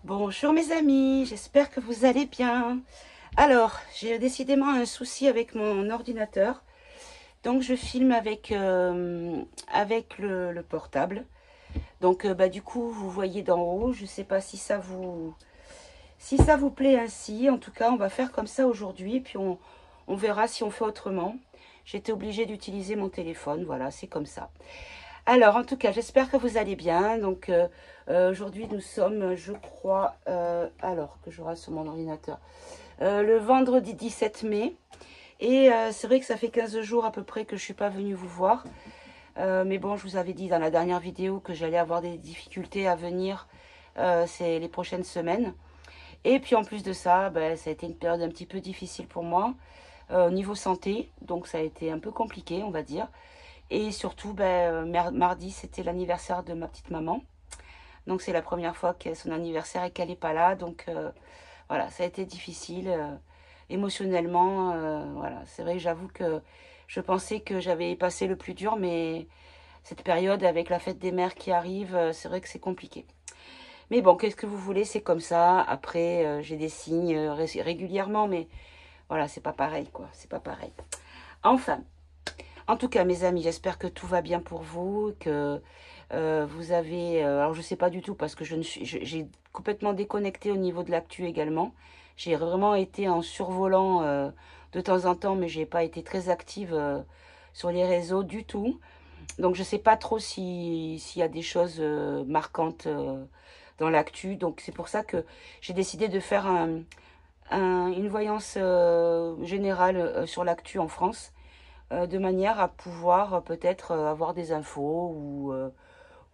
Bonjour mes amis, j'espère que vous allez bien. Alors, j'ai décidément un souci avec mon ordinateur. Donc je filme avec le portable. Donc du coup, vous voyez d'en haut. Je ne sais pas si ça vous plaît ainsi. En tout cas, on va faire comme ça aujourd'hui. Puis on verra si on fait autrement. J'étais obligée d'utiliser mon téléphone. Voilà, c'est comme ça. Alors, en tout cas, j'espère que vous allez bien. Donc, aujourd'hui, nous sommes, je crois, alors que je reste sur mon ordinateur, le vendredi 17 mai. Et c'est vrai que ça fait 15 jours à peu près que je ne suis pas venue vous voir. Mais bon, je vous avais dit dans la dernière vidéo que j'allais avoir des difficultés à venir c'est les prochaines semaines. Et puis en plus de ça, ben, ça a été une période un petit peu difficile pour moi au niveau santé. Donc ça a été un peu compliqué, on va dire. Et surtout, ben, mardi, c'était l'anniversaire de ma petite maman. Donc c'est la première fois que son anniversaire et qu'elle n'est pas là. Donc voilà, ça a été difficile émotionnellement. Voilà, c'est vrai que j'avoue que je pensais que j'avais passé le plus dur, mais cette période avec la fête des mères qui arrive, c'est vrai que c'est compliqué. Mais bon, qu'est-ce que vous voulez, c'est comme ça. Après, j'ai des signes régulièrement, mais voilà, c'est pas pareil, quoi. C'est pas pareil. Enfin, en tout cas, mes amis, j'espère que tout va bien pour vous, que vous avez... alors, je ne sais pas du tout parce que j'ai complètement déconnecté au niveau de l'actu également. J'ai vraiment été en survolant de temps en temps, mais j'ai pas été très active sur les réseaux du tout. Donc, je ne sais pas trop s'il y a des choses marquantes dans l'actu. Donc, c'est pour ça que j'ai décidé de faire une voyance générale sur l'actu en France de manière à pouvoir peut-être avoir des infos ou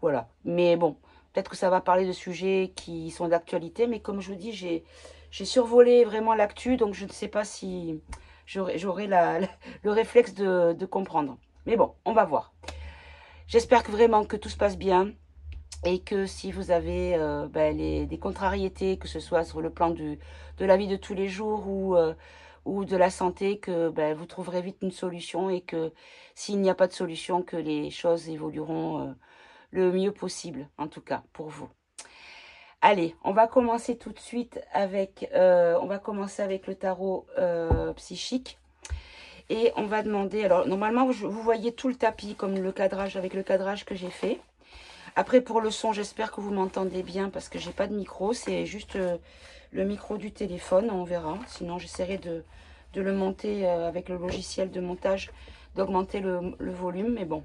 voilà. Mais bon, peut-être que ça va parler de sujets qui sont d'actualité, mais comme je vous dis, j'ai survolé vraiment l'actu, donc je ne sais pas si j'aurai le réflexe de comprendre. Mais bon, on va voir. J'espère que vraiment que tout se passe bien et que si vous avez ben, des contrariétés, que ce soit sur le plan de la vie de tous les jours ou de la santé, que ben, vous trouverez vite une solution et que s'il n'y a pas de solution, que les choses évolueront le mieux possible, en tout cas pour vous. Allez, on va commencer tout de suite on va commencer avec le tarot psychique. Et on va demander, alors normalement vous voyez tout le tapis comme le cadrage avec le cadrage que j'ai fait. Après, pour le son, j'espère que vous m'entendez bien parce que j'ai pas de micro. C'est juste le micro du téléphone, on verra. Sinon, j'essaierai de le monter avec le logiciel de montage, d'augmenter le volume. Mais bon.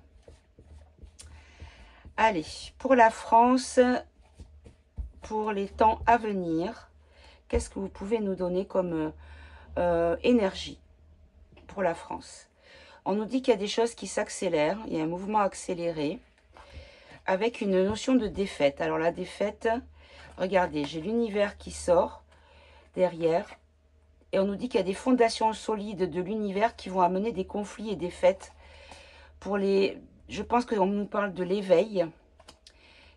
Allez, pour la France, pour les temps à venir, qu'est-ce que vous pouvez nous donner comme énergie pour la France? On nous dit qu'il y a des choses qui s'accélèrent. Il y a un mouvement accéléré avec une notion de défaite. Alors la défaite, regardez, j'ai l'univers qui sort derrière. Et on nous dit qu'il y a des fondations solides de l'univers qui vont amener des conflits et des défaites. Je pense qu'on nous parle de l'éveil,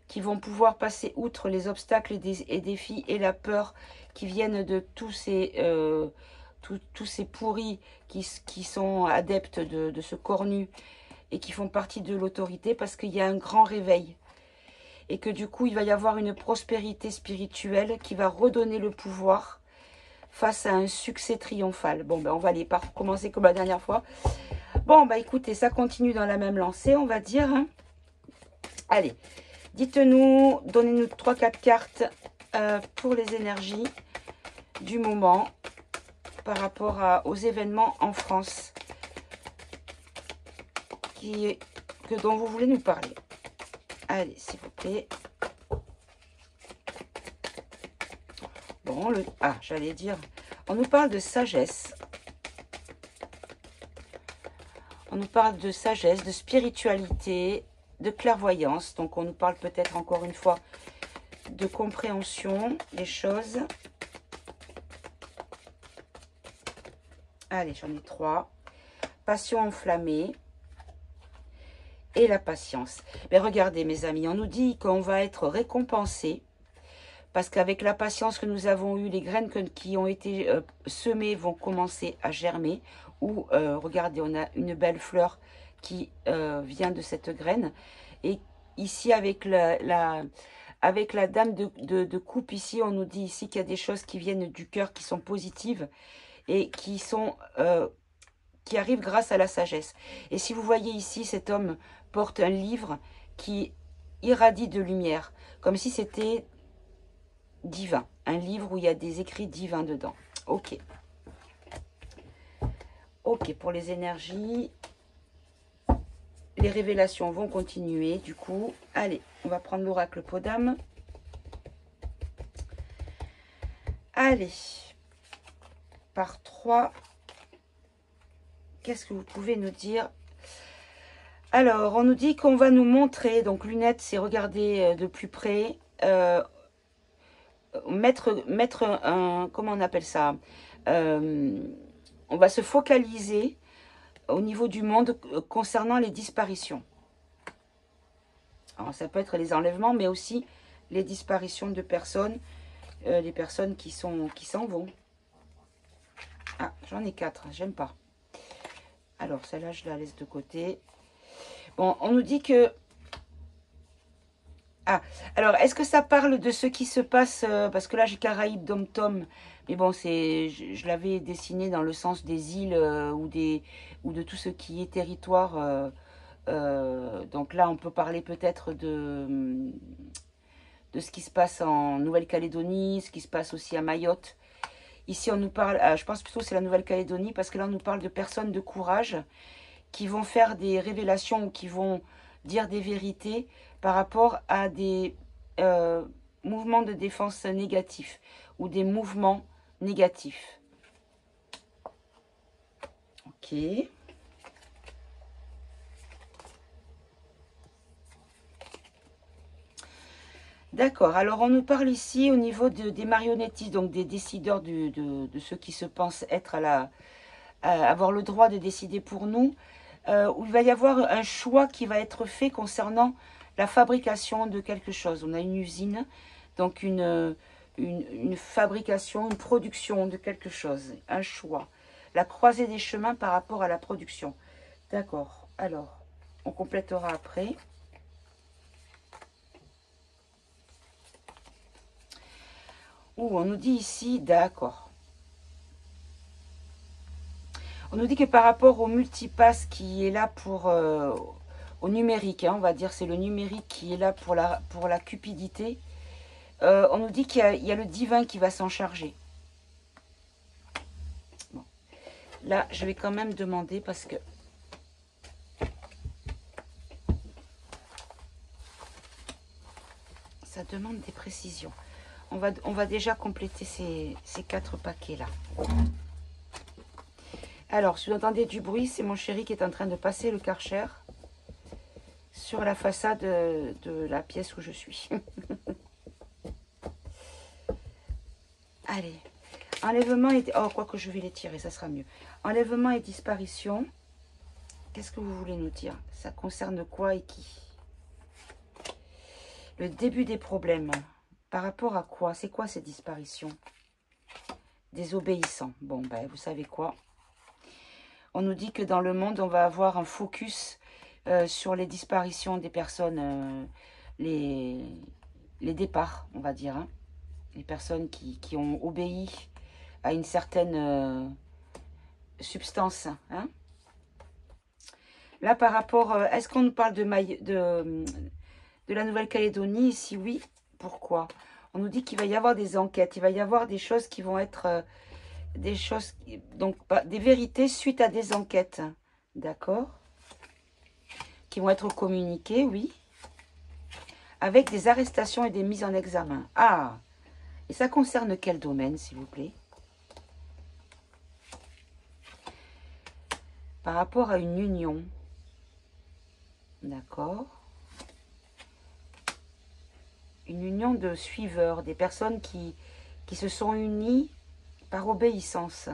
qui vont pouvoir passer outre les obstacles et défis et la peur qui viennent de tous ces pourris qui sont adeptes de ce corps nu et qui font partie de l'autorité parce qu'il y a un grand réveil. Et que du coup, il va y avoir une prospérité spirituelle qui va redonner le pouvoir face à un succès triomphal. Bon, ben on va aller pas recommencer comme la dernière fois. Bon, ben écoutez, ça continue dans la même lancée, on va dire. Hein. Allez, dites-nous, donnez-nous 3-4 cartes pour les énergies du moment par rapport aux événements en France dont vous voulez nous parler. Allez, s'il vous plaît. Bon, j'allais dire, on nous parle de sagesse. On nous parle de sagesse, de spiritualité, de clairvoyance. Donc, on nous parle peut-être encore une fois de compréhension des choses. Allez, j'en ai 3. Passion enflammée et la patience. Mais regardez, mes amis, on nous dit qu'on va être récompensé parce qu'avec la patience que nous avons eue, les graines qui ont été semées vont commencer à germer. Ou, regardez, on a une belle fleur qui vient de cette graine. Et ici, avec Avec la dame de coupe ici, on nous dit ici qu'il y a des choses qui viennent du cœur, qui sont positives et qui arrivent grâce à la sagesse. Et si vous voyez ici, cet homme porte un livre qui irradie de lumière, comme si c'était divin. Un livre où il y a des écrits divins dedans. Ok. Ok, pour les énergies, les révélations vont continuer. Du coup, allez, on va prendre l'oracle Podam. Allez, par 3, qu'est-ce que vous pouvez nous dire? Alors, on nous dit qu'on va nous montrer, donc lunettes, c'est regarder de plus près, mettre un, comment on appelle ça? On va se focaliser au niveau du monde concernant les disparitions. Alors, ça peut être les enlèvements, mais aussi les disparitions de personnes, les personnes qui s'en vont. Ah, j'en ai 4, j'aime pas. Alors, celle-là, je la laisse de côté. Bon, on nous dit que... Ah, alors, est-ce que ça parle de ce qui se passe... parce que là, j'ai Caraïbes, Dom-Tom. Mais bon, je l'avais dessiné dans le sens des îles ou de tout ce qui est territoire. Donc là, on peut parler peut-être de ce qui se passe en Nouvelle-Calédonie, ce qui se passe aussi à Mayotte. Ici, on nous parle... je pense plutôt que c'est la Nouvelle-Calédonie, parce que là, on nous parle de personnes de courage qui vont faire des révélations ou qui vont dire des vérités par rapport à des mouvements de défense négatifs ou des mouvements négatifs. Ok. D'accord, alors on nous parle ici au niveau des marionnettistes, donc des décideurs de ceux qui se pensent être avoir le droit de décider pour nous, où il va y avoir un choix qui va être fait concernant la fabrication de quelque chose. On a une usine, donc une fabrication, une production de quelque chose, un choix. La croisée des chemins par rapport à la production. D'accord, alors, on complétera après. On nous dit ici, d'accord. On nous dit que par rapport au multipass qui est là pour... au numérique, hein, on va dire, c'est le numérique qui est là pour la cupidité. On nous dit qu'il y a le divin qui va s'en charger. Bon. Là, je vais quand même demander parce que... ça demande des précisions. On va déjà compléter ces 4 paquets-là. Alors, si vous entendez du bruit, c'est mon chéri qui est en train de passer le Karcher sur la façade de la pièce où je suis. Allez. Enlèvement et... oh, quoi que je vais les tirer, ça sera mieux. Enlèvement et disparition. Qu'est-ce que vous voulez nous dire? Ça concerne quoi et qui? Le début des problèmes. Par rapport à quoi? C'est quoi ces disparitions? Désobéissants. Bon, ben, vous savez quoi? On nous dit que dans le monde, on va avoir un focus sur les disparitions des personnes, les départs, on va dire. Hein. Les personnes qui ont obéi à une certaine substance. Hein. Là, par rapport... est-ce qu'on nous parle de la Nouvelle-Calédonie? Si oui, pourquoi? On nous dit qu'il va y avoir des enquêtes, il va y avoir des choses qui vont être... des choses... donc, des vérités suite à des enquêtes. D'accord? Qui vont être communiquées, oui. Avec des arrestations et des mises en examen. Ah! Et ça concerne quel domaine, s'il vous plaît? Par rapport à une union. D'accord? Une union de suiveurs, des personnes qui se sont unies par obéissance.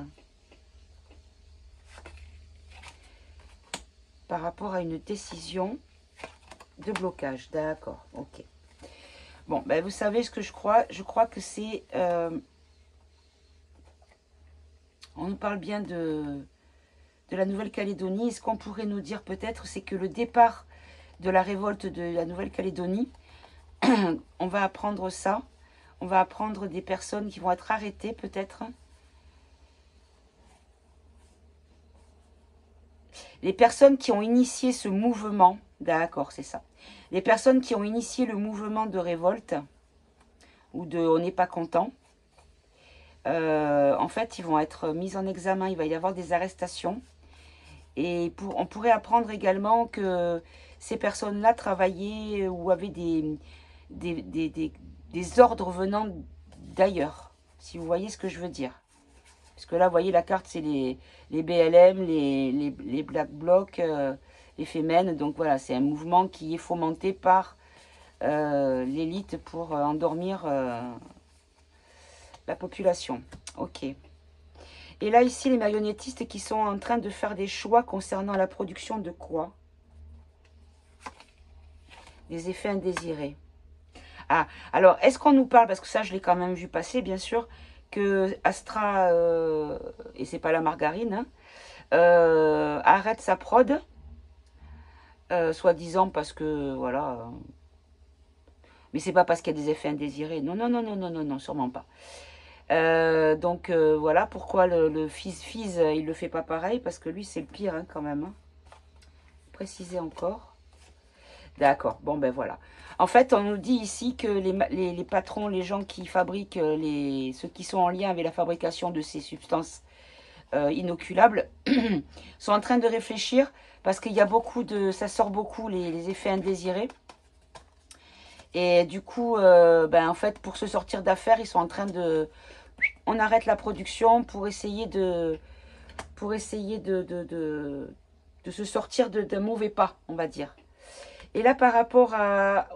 Par rapport à une décision de blocage. D'accord, ok. Bon, ben vous savez ce que je crois. Je crois que c'est... on nous parle bien de la Nouvelle-Calédonie. Et ce qu'on pourrait nous dire peut-être, c'est que le départ de la révolte de la Nouvelle-Calédonie on va apprendre ça. On va apprendre des personnes qui vont être arrêtées peut-être. Les personnes qui ont initié ce mouvement, d'accord, c'est ça. Les personnes qui ont initié le mouvement de révolte, ou de on n'est pas content, en fait, ils vont être mis en examen, il va y avoir des arrestations. Et on pourrait apprendre également que ces personnes-là travaillaient ou avaient des ordres venant d'ailleurs, si vous voyez ce que je veux dire. Parce que là, vous voyez, la carte, c'est les BLM, les Black Blocs, les Femen. Donc voilà, c'est un mouvement qui est fomenté par l'élite pour endormir la population. Ok. Et là, ici, les marionnettistes qui sont en train de faire des choix concernant la production de quoi? Des effets indésirés. Ah, alors, est-ce qu'on nous parle, parce que ça, je l'ai quand même vu passer, bien sûr, que Astra, et c'est pas la margarine, hein, arrête sa prod, soi-disant parce que, voilà, mais c'est pas parce qu'il y a des effets indésirés. Non, non, non, non, non, non, non, sûrement pas. Donc, voilà pourquoi le Fizz, il le fait pas pareil, parce que lui, c'est le pire, hein, quand même. Hein. Préciser encore. D'accord, bon, ben voilà. En fait, on nous dit ici que les patrons, les gens qui fabriquent, ceux qui sont en lien avec la fabrication de ces substances inoculables, sont en train de réfléchir, parce qu'il y a beaucoup de... ça sort beaucoup, les effets indésirés. Et du coup, ben, en fait, pour se sortir d'affaires, ils sont en train de... On arrête la production pour essayer de se sortir d'un mauvais pas, on va dire. Et là, par rapport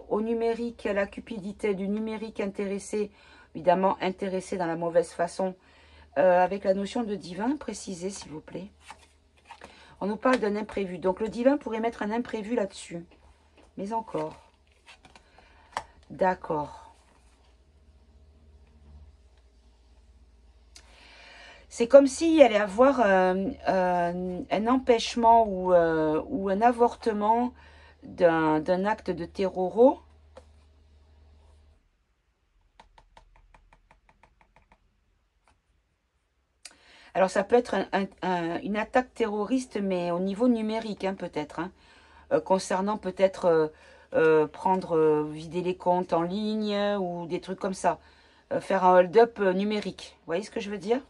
au numérique, à la cupidité du numérique intéressé, évidemment intéressé dans la mauvaise façon, avec la notion de divin, précisez s'il vous plaît. On nous parle d'un imprévu. Donc le divin pourrait mettre un imprévu là-dessus. Mais encore. D'accord. C'est comme s'il y allait avoir un empêchement ou un avortement d'un acte de terroro. Alors ça peut être une attaque terroriste, mais au niveau numérique, hein, peut-être. Hein, concernant peut-être vider les comptes en ligne ou des trucs comme ça. Faire un hold-up numérique. Vous voyez ce que je veux dire?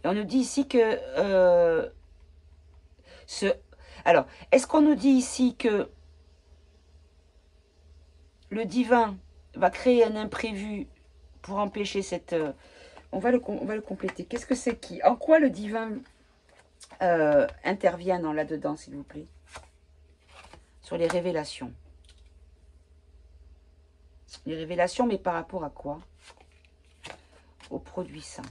Et on nous dit ici que... Alors, est-ce qu'on nous dit ici que le divin va créer un imprévu pour empêcher cette... on va le compléter. Qu'est-ce que c'est qui? En quoi le divin intervient dans là-dedans, s'il vous plaît? Sur les révélations. Les révélations, mais par rapport à quoi? Aux produits sains.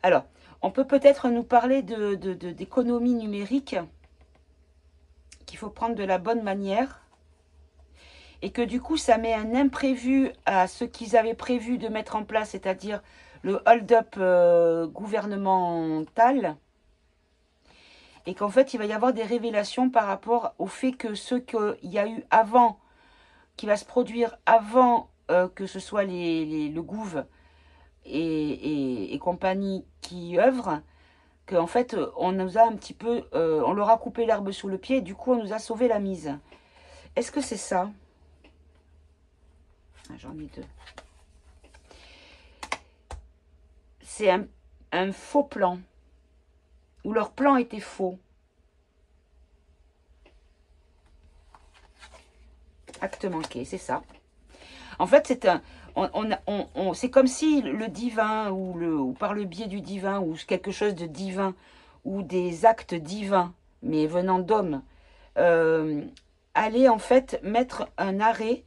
Alors, on peut peut-être nous parler d'économie numérique, qu'il faut prendre de la bonne manière, et que du coup, ça met un imprévu à ce qu'ils avaient prévu de mettre en place, c'est-à-dire le hold-up gouvernemental, et qu'en fait, il va y avoir des révélations par rapport au fait que ce qu'il y a eu avant, qui va se produire avant que ce soit le gouv et compagnie qui œuvrent, qu'en fait, on nous a un petit peu, on leur a coupé l'herbe sous le pied, et du coup, on nous a sauvé la mise. Est-ce que c'est ça? Ah, j'en ai deux. C'est un faux plan, ou leur plan était faux. Acte manqué, c'est ça. En fait, c'est c'est comme si le divin, ou par le biais du divin, ou quelque chose de divin, ou des actes divins, mais venant d'hommes, allait en fait mettre un arrêt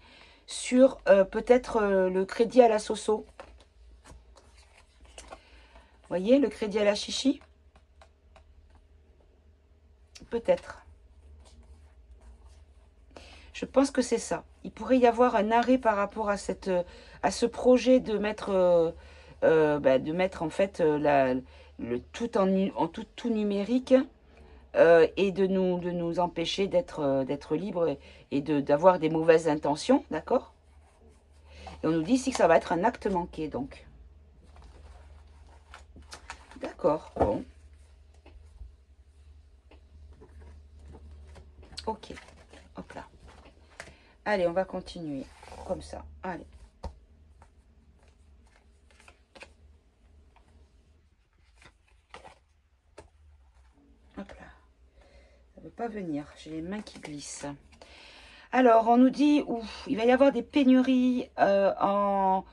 sur peut-être le crédit à la Soso. Vous voyez, le crédit à la chichi? Peut-être. Je pense que c'est ça. Il pourrait y avoir un arrêt par rapport à ce projet de mettre de mettre en fait le tout en tout numérique et de nous empêcher d'être libres et d'avoir des mauvaises intentions, d'accord? Et on nous dit ici que ça va être un acte manqué, donc. D'accord, bon. Ok, hop là. Allez, on va continuer, comme ça, allez. Hop là. Ça ne veut pas venir, j'ai les mains qui glissent. Alors, on nous dit, il va y avoir des pénuries en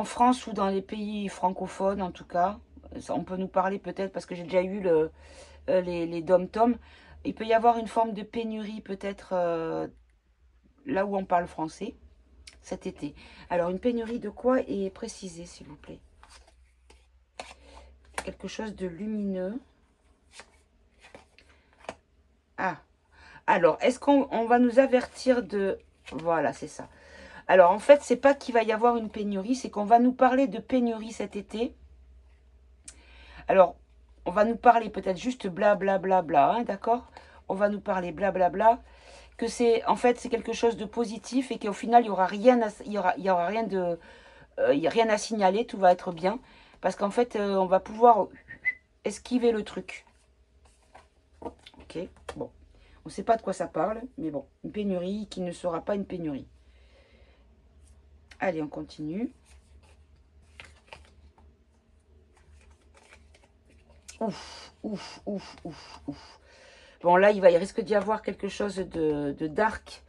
France ou dans les pays francophones, en tout cas. On peut nous parler peut-être, parce que j'ai déjà eu les dom-toms. Il peut y avoir une forme de pénurie peut-être là où on parle français cet été. Alors, une pénurie de quoi est précisée, s'il vous plaît? Quelque chose de lumineux. Ah, alors, est-ce qu'on va nous avertir de... Voilà, c'est ça. Alors, en fait, c'est pas qu'il va y avoir une pénurie, c'est qu'on va nous parler de pénurie cet été. Alors, on va nous parler peut-être juste blablabla, hein, d'accord? On va nous parler blablabla, que c'est, en fait, c'est quelque chose de positif et qu'au final, il y aura rien il y aura rien de... il y a rien à signaler, tout va être bien. Parce qu'en fait, on va pouvoir esquiver le truc. Ok, bon. On ne sait pas de quoi ça parle, mais bon, une pénurie qui ne sera pas une pénurie. Allez, on continue. Ouf, ouf, ouf, ouf, ouf. Bon, là, il risque d'y avoir quelque chose de dark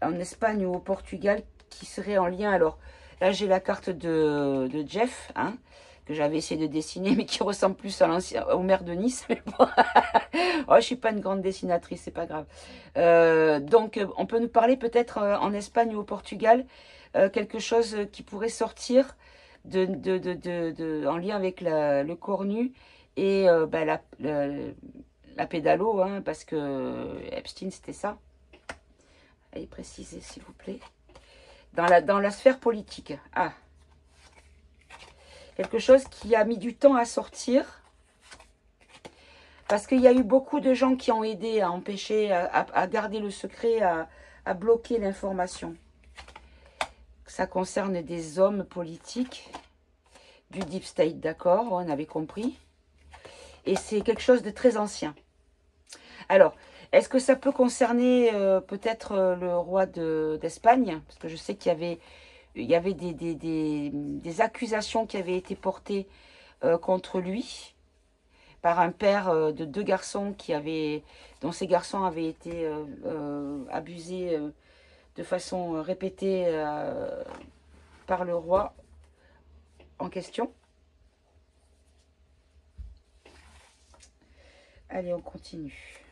en Espagne ou au Portugal qui serait en lien. Alors, là, j'ai la carte de Jeff, hein, que j'avais essayé de dessiner, mais qui ressemble plus à au maire de Nice. Mais bon. Oh, je suis pas une grande dessinatrice, c'est pas grave. Donc, on peut nous parler peut-être en Espagne ou au Portugal, quelque chose qui pourrait sortir en lien avec le cornu et la pédalo, hein, parce que Epstein, c'était ça. Allez, précisez, s'il vous plaît. Dans la sphère politique. Ah. Quelque chose qui a mis du temps à sortir. Parce qu'il y a eu beaucoup de gens qui ont aidé à empêcher, à garder le secret, à bloquer l'information. Ça concerne des hommes politiques du Deep State, d'accord, on avait compris. Et c'est quelque chose de très ancien. Alors, est-ce que ça peut concerner peut-être le roi d'Espagne? Parce que je sais qu'il y avait des accusations qui avaient été portées contre lui par un père de 2 garçons dont ces garçons avaient été abusés de façon répétée par le roi en question. Allez, on continue.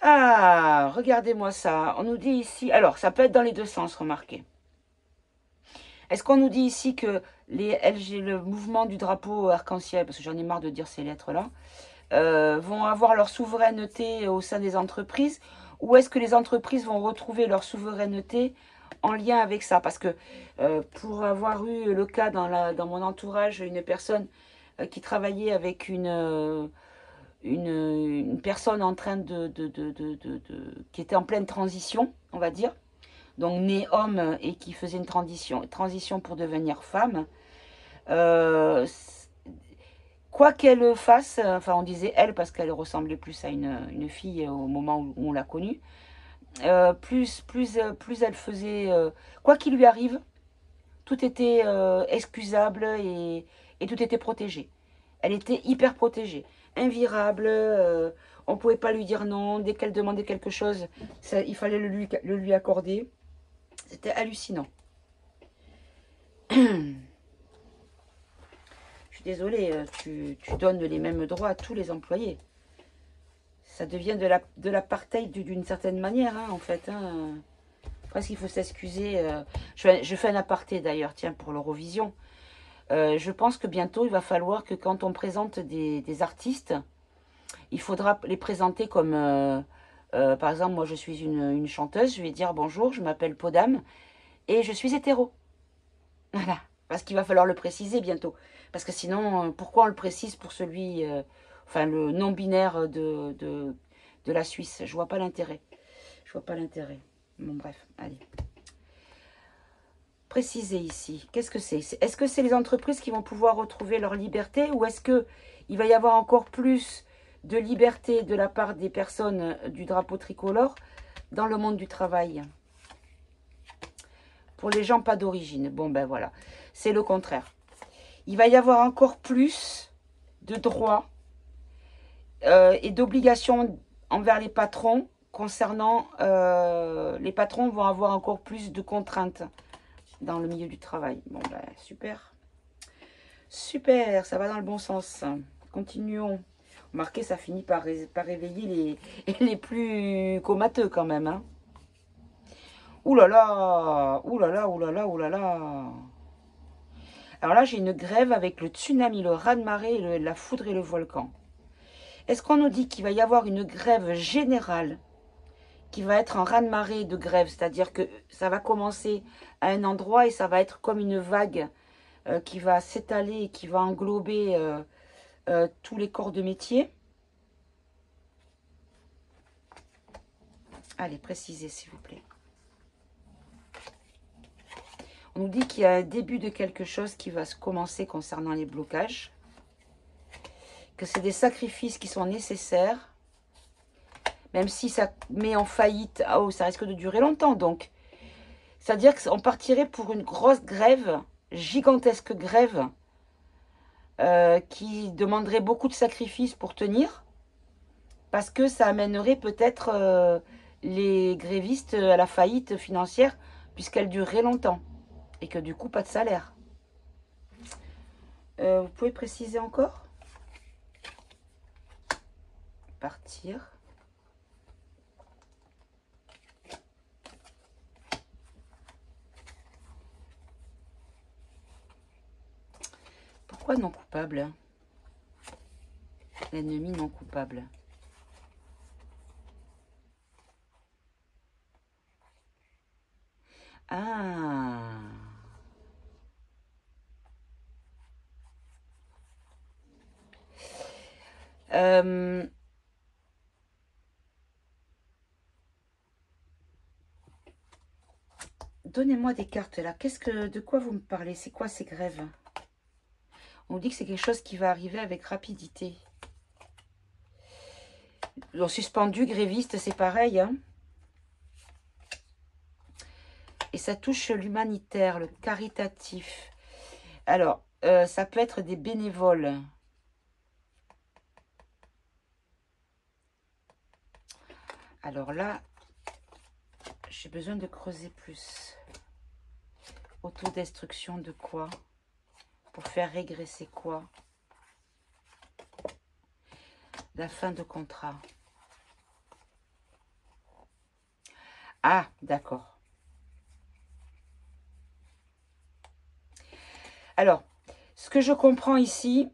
Ah, regardez-moi ça. On nous dit ici... Alors, ça peut être dans les deux sens, remarquez. Est-ce qu'on nous dit ici que le mouvement du drapeau arc-en-ciel, parce que j'en ai marre de dire ces lettres-là, vont avoir leur souveraineté au sein des entreprises, ou est-ce que les entreprises vont retrouver leur souveraineté en lien avec ça? Parce que pour avoir eu le cas dans mon entourage, une personne qui travaillait avec une personne en train qui était en pleine transition, on va dire, donc née homme et qui faisait une transition pour devenir femme, quoi qu'elle fasse, enfin on disait elle parce qu'elle ressemblait plus à une fille au moment où on l'a connue, plus elle faisait, quoi qu'il lui arrive, tout était excusable et tout était protégé. Elle était hyper protégée, invirable, on ne pouvait pas lui dire non, dès qu'elle demandait quelque chose, il fallait le lui accorder. C'était hallucinant. Je suis désolée, tu donnes les mêmes droits à tous les employés. Ça devient de l'apartheid d'une certaine manière, hein, en fait. Hein. Presque il faut s'excuser. Je fais un aparté d'ailleurs, tiens, pour l'Eurovision. Je pense que bientôt, il va falloir que quand on présente des artistes, il faudra les présenter comme Par exemple, moi, je suis une chanteuse. Je vais dire bonjour, je m'appelle Podam et je suis hétéro. Voilà. Parce qu'il va falloir le préciser bientôt. Parce que sinon, pourquoi on le précise pour celui, enfin, le non-binaire de la Suisse? Je vois pas l'intérêt. Je vois pas l'intérêt. Bon, bref, allez. Préciser ici, qu'est-ce que c'est? Est-ce que c'est les entreprises qui vont pouvoir retrouver leur liberté ou est-ce que il va y avoir encore plus de liberté de la part des personnes du drapeau tricolore dans le monde du travail? Pour les gens pas d'origine. Bon, ben voilà. C'est le contraire. Il va y avoir encore plus de droits et d'obligations envers les patrons concernant... les patrons vont avoir encore plus de contraintes dans le milieu du travail. Bon, ben, super. Super, ça va dans le bon sens. Continuons. Remarquez, ça finit par réveiller les plus comateux quand même. Hein. Ouh là là, ouh là là, ouh là là, ouh là là. Alors là, j'ai une grève avec le tsunami, le raz-de-marée, la foudre et le volcan. Est-ce qu'on nous dit qu'il va y avoir une grève générale qui va être un raz-de-marée de grève, c'est-à-dire que ça va commencer à un endroit et ça va être comme une vague qui va s'étaler et qui va englober tous les corps de métier? Allez, précisez s'il vous plaît. On nous dit qu'il y a un début de quelque chose qui va se commencer concernant les blocages. Que c'est des sacrifices qui sont nécessaires. Même si ça met en faillite, oh, ça risque de durer longtemps. Donc, c'est-à-dire qu'on partirait pour une grosse grève, gigantesque grève, qui demanderait beaucoup de sacrifices pour tenir. Parce que ça amènerait peut-être les grévistes à la faillite financière, puisqu'elle durerait longtemps. Et que du coup, pas de salaire. Vous pouvez préciser encore? Partir. Pourquoi non coupable? L'ennemi non coupable. Ah. Donnez-moi des cartes là. De quoi vous me parlez? C'est quoi ces grèves? On dit que c'est quelque chose qui va arriver avec rapidité. Le suspendu, gréviste, c'est pareil. Hein, et ça touche l'humanitaire, le caritatif. Alors, ça peut être des bénévoles. Alors là, j'ai besoin de creuser plus. Autodestruction de quoi? Pour faire régresser quoi? La fin de contrat. Ah, d'accord. Alors, ce que je comprends ici,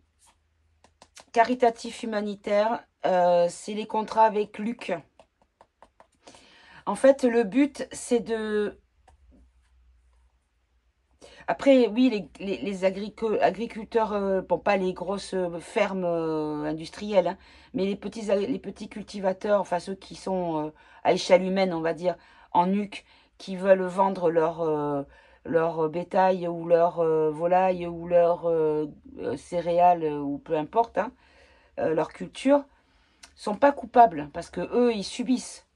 caritatif humanitaire, c'est les contrats avec Luc. En fait, le but, c'est de... Après, oui, les agriculteurs, bon, pas les grosses fermes industrielles, hein, mais les petits cultivateurs, enfin ceux qui sont à échelle humaine, on va dire, en nuque, qui veulent vendre leur bétail ou leur volaille ou leur céréales ou peu importe, hein, leur culture, sont pas coupables parce que eux, ils subissent.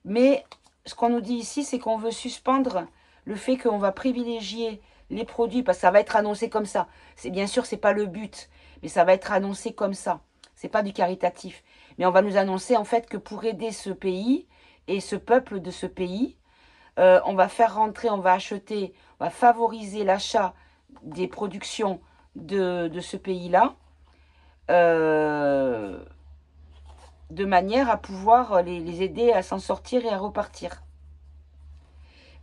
Mais ce qu'on nous dit ici, c'est qu'on veut suspendre le fait qu'on va privilégier les produits, parce que ça va être annoncé comme ça. Bien sûr, c'est pas le but, mais ça va être annoncé comme ça. C'est pas du caritatif. Mais on va nous annoncer en fait que pour aider ce pays et ce peuple de ce pays, on va faire rentrer, on va acheter, on va favoriser l'achat des productions de ce pays-là, de manière à pouvoir les aider à s'en sortir et à repartir.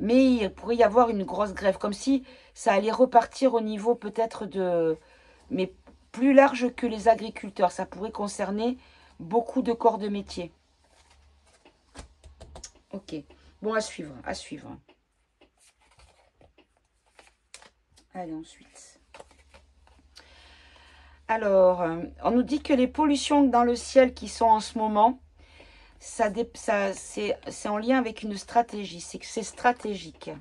Mais il pourrait y avoir une grosse grève, comme si ça allait repartir au niveau peut-être de... Mais plus large que les agriculteurs, ça pourrait concerner beaucoup de corps de métier. Ok. Bon, à suivre, à suivre. Allez, ensuite. Alors, on nous dit que les pollutions dans le ciel qui sont en ce moment, c'est en lien avec une stratégie. C'est stratégique.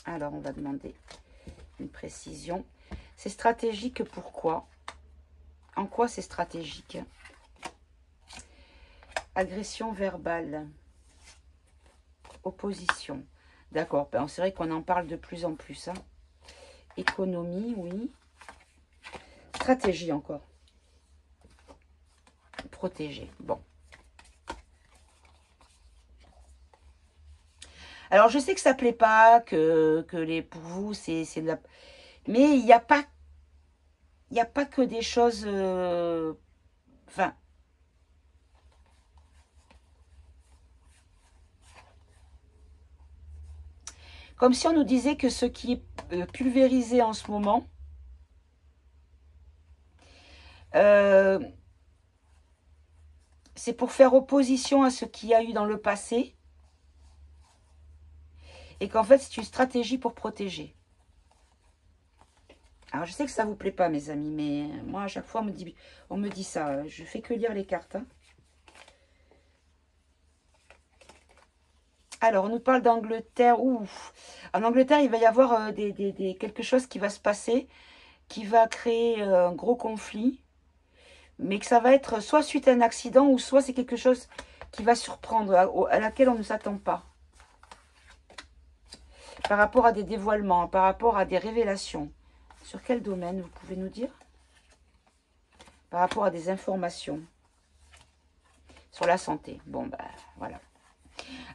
Alors, on va demander une précision. C'est stratégique pourquoi? En quoi c'est stratégique? Agression verbale. Opposition. D'accord, ben, c'est vrai qu'on en parle de plus en plus. Hein. Économie, oui. Stratégie encore. Protéger, bon. Alors, je sais que ça ne plaît pas, pour vous, c'est de la... Mais il n'y a pas... Il n'y a pas que des choses... Enfin... Comme si on nous disait que ce qui est pulvérisé en ce moment... c'est pour faire opposition à ce qu'il y a eu dans le passé. Et qu'en fait, c'est une stratégie pour protéger. Alors, je sais que ça ne vous plaît pas, mes amis, mais moi, à chaque fois, on me dit ça. Je fais que lire les cartes. Hein. Alors, on nous parle d'Angleterre. Ouf. En Angleterre, il va y avoir quelque chose qui va se passer, qui va créer un gros conflit, mais que ça va être soit suite à un accident, ou soit c'est quelque chose qui va surprendre, à laquelle on ne s'attend pas. Par rapport à des dévoilements, par rapport à des révélations. Sur quel domaine, vous pouvez nous dire? Par rapport à des informations. Sur la santé. Bon, ben, voilà.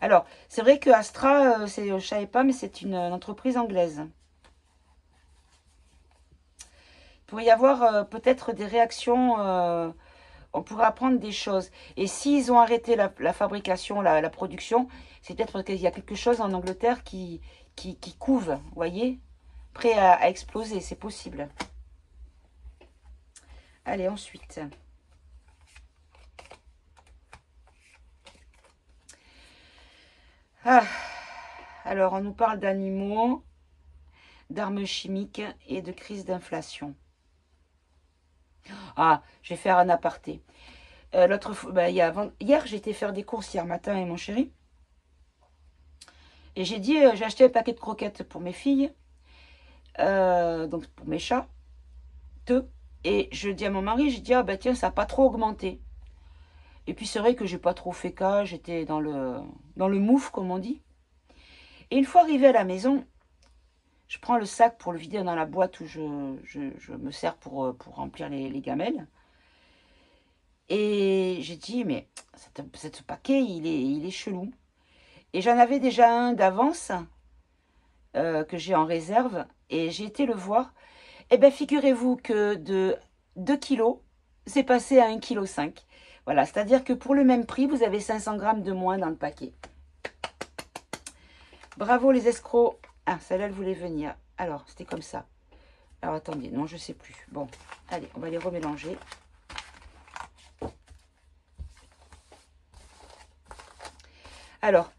Alors, c'est vrai que Astra, je ne savais pas, mais c'est une entreprise anglaise. Il pourrait y avoir peut-être des réactions, on pourrait apprendre des choses. Et s'ils ont arrêté la fabrication, la production, c'est peut-être qu'il y a quelque chose en Angleterre qui couve, vous voyez, prêt à exploser, c'est possible. Allez, ensuite. Ah, alors, on nous parle d'animaux, d'armes chimiques et de crise d'inflation. Ah, je vais faire un aparté. L'autre fois, bah, hier, j'ai été faire des courses hier matin avec mon chéri. Et j'ai dit, j'ai acheté un paquet de croquettes pour mes filles, donc pour mes chats, deux. Et je dis à mon mari, j'ai dit, ah bah tiens, ça n'a pas trop augmenté. Et puis c'est vrai que j'ai pas trop fait cas, j'étais dans le mouf, comme on dit. Et une fois arrivée à la maison, je prends le sac pour le vider dans la boîte où je me sers pour remplir les gamelles. Et j'ai dit, mais ce paquet, il est chelou. Et j'en avais déjà un d'avance, que j'ai en réserve. Et j'ai été le voir. Eh bien, figurez-vous que de 2 kilos, c'est passé à 1,5 kg. Voilà, c'est-à-dire que pour le même prix, vous avez 500 grammes de moins dans le paquet. Bravo les escrocs. Ah, celle-là, elle voulait venir. Alors, c'était comme ça. Alors, attendez, non, je ne sais plus. Bon, allez, on va les remélanger. Alors,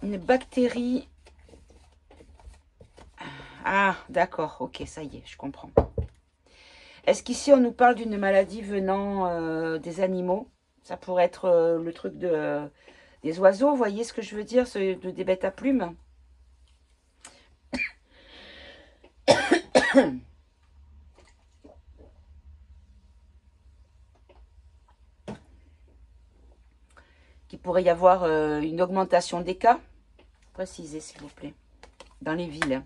une bactérie... Ah, d'accord, ok, ça y est, je comprends. Est-ce qu'ici, on nous parle d'une maladie venant des animaux? Ça pourrait être le truc des oiseaux, vous voyez ce que je veux dire, des bêtes à plumes. Qu'il pourrait y avoir une augmentation des cas. Précisez, s'il vous plaît, dans les villes.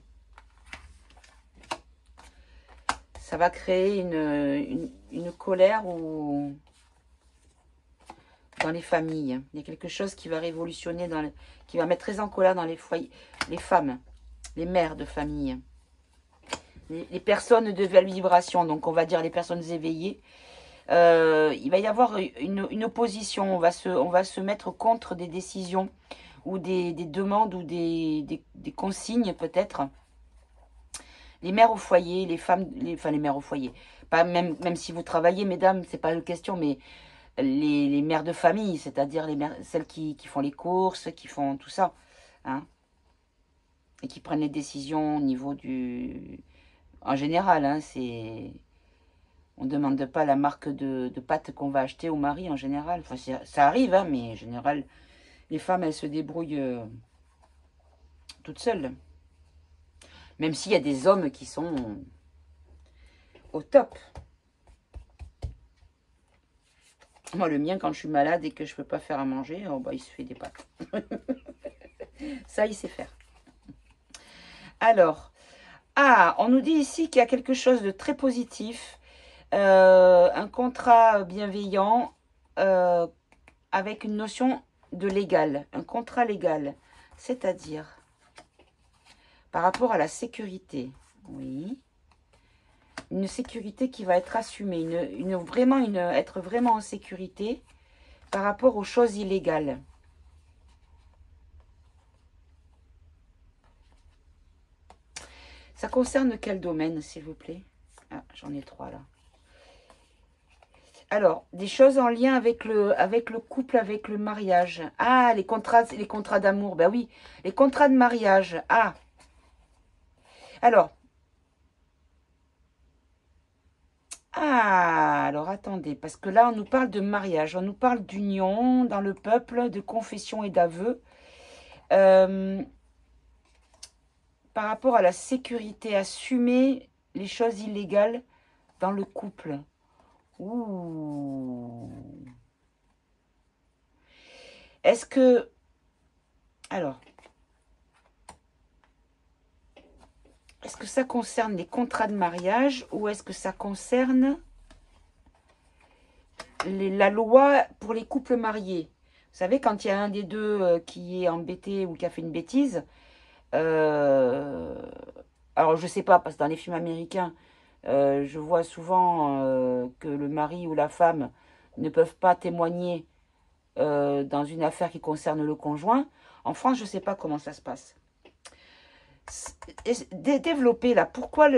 Ça va créer une colère ou dans les familles. Il y a quelque chose qui va révolutionner, qui va mettre très en colère dans les foyers, les femmes, les mères de famille. Les personnes de vibration, donc on va dire les personnes éveillées. Il va y avoir une opposition, on va se mettre contre des décisions ou des demandes ou des consignes peut-être. Les mères au foyer, les femmes, enfin les mères au foyer, pas même si vous travaillez mesdames, c'est pas une question, mais les mères de famille, c'est-à-dire celles qui font les courses, qui font tout ça, hein, et qui prennent les décisions au niveau du... En général, hein, c'est... On ne demande pas la marque de pâtes qu'on va acheter au mari, en général. Enfin, ça arrive, hein, mais en général, les femmes, elles se débrouillent toutes seules. Même s'il y a des hommes qui sont au top. Moi, le mien, quand je suis malade et que je ne peux pas faire à manger, oh, bah, il se fait des pâtes. Ça, il sait faire. Alors, on nous dit ici qu'il y a quelque chose de très positif. Un contrat bienveillant avec une notion de légal. Un contrat légal. C'est-à-dire, par rapport à la sécurité. Oui. Une sécurité qui va être assumée. Être vraiment en sécurité par rapport aux choses illégales. Ça concerne quel domaine, s'il vous plaît? Ah, j'en ai 3 là. Alors, des choses en lien avec le couple, avec le mariage. Ah, les contrats d'amour. Ben oui, les contrats de mariage. Ah. Alors. Ah, alors attendez, parce que là, on nous parle de mariage, on nous parle d'union dans le peuple, de confession et d'aveu. Par rapport à la sécurité, assumer les choses illégales dans le couple. Ouh. Est-ce que... Alors... Est-ce que ça concerne les contrats de mariage ou est-ce que ça concerne la loi pour les couples mariés? Vous savez, quand il y a un des deux qui est embêté ou qui a fait une bêtise, alors je sais pas, parce que dans les films américains, je vois souvent que le mari ou la femme ne peuvent pas témoigner dans une affaire qui concerne le conjoint. En France, je ne sais pas comment ça se passe. Développer là, pourquoi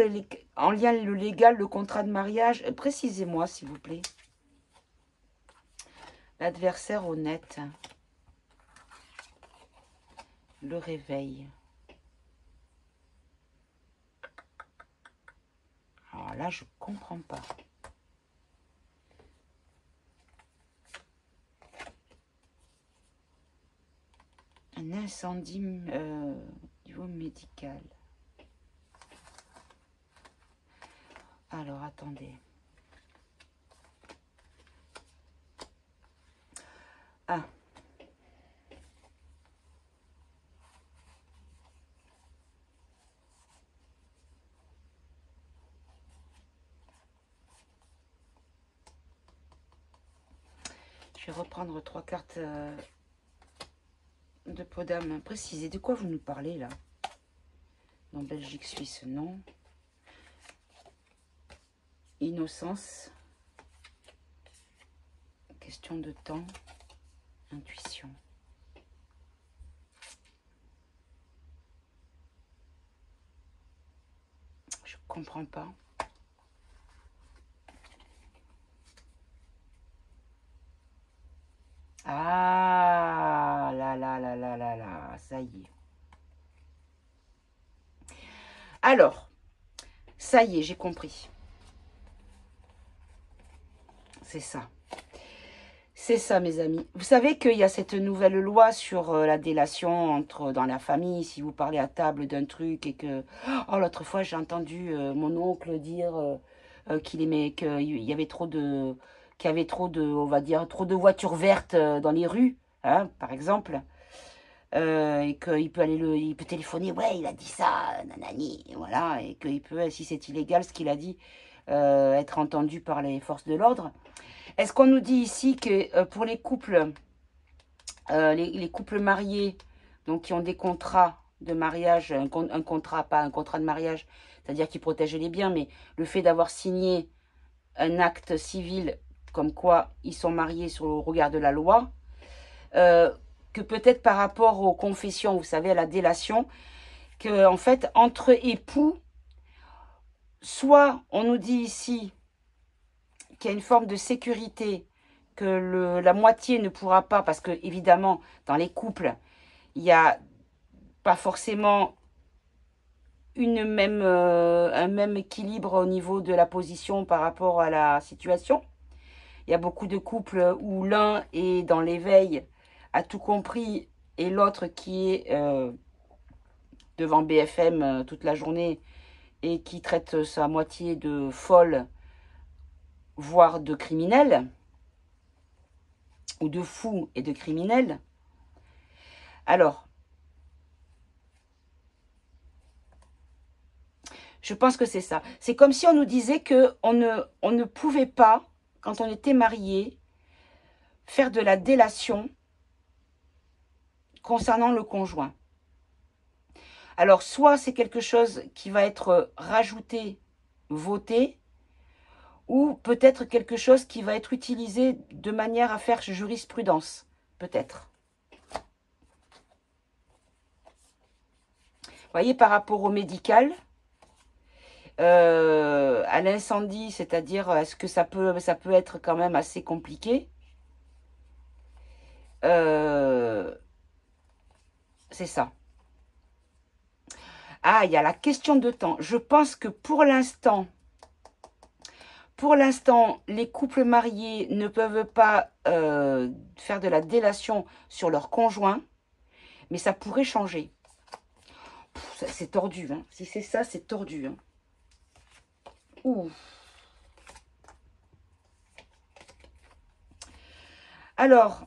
en lien le légal, le contrat de mariage, précisez-moi s'il vous plaît. L'adversaire honnête. Le réveil. Alors là, je comprends pas. Un incendie niveau médical. Alors, attendez. Ah. Je vais reprendre 3 cartes de Podam. Précisez, de quoi vous nous parlez là? Dans Belgique, Suisse, non. Innocence. Question de temps. Intuition. Je comprends pas. Ah là là là là là là, ça y est. Alors, ça y est, j'ai compris. C'est ça. C'est ça, mes amis. Vous savez qu'il y a cette nouvelle loi sur la délation dans la famille. Si vous parlez à table d'un truc et que... Oh, l'autre fois, j'ai entendu mon oncle dire qu'il y avait trop de... Qu'il y avait trop de, on va dire, trop de voitures vertes dans les rues, hein, par exemple. Et qu'il peut il peut téléphoner, ouais, il a dit ça, nanani, voilà. Et qu'il peut, si c'est illégal, ce qu'il a dit, être entendu par les forces de l'ordre. Est-ce qu'on nous dit ici que pour les couples, les couples mariés, donc qui ont des contrats de mariage, un contrat, pas un contrat de mariage, c'est-à-dire qui protègent les biens, mais le fait d'avoir signé un acte civil comme quoi ils sont mariés sur le regard de la loi, que peut-être par rapport aux confessions, vous savez, à la délation, que en fait, entre époux, soit on nous dit ici qu'il y a une forme de sécurité, que la moitié ne pourra pas, parce que évidemment, dans les couples, il n'y a pas forcément un même équilibre au niveau de la position par rapport à la situation. Il y a beaucoup de couples où l'un est dans l'éveil, a tout compris, et l'autre qui est devant BFM toute la journée et qui traite sa moitié de folle, voire de criminel, ou de fou et de criminel. Alors, je pense que c'est ça. C'est comme si on nous disait qu'on ne pouvait pas, quand on était marié, faire de la délation concernant le conjoint. Alors, soit c'est quelque chose qui va être rajouté, voté, ou peut-être quelque chose qui va être utilisé de manière à faire jurisprudence, peut-être. Vous voyez, par rapport au médical, à l'incendie, c'est-à-dire, est-ce que ça peut être quand même assez compliqué? C'est ça. Ah, il y a la question de temps. Je pense que pour l'instant, les couples mariés ne peuvent pas faire de la délation sur leur conjoint, mais ça pourrait changer. C'est tordu, hein. Si c'est ça, c'est tordu. Hein. Ouh. Alors,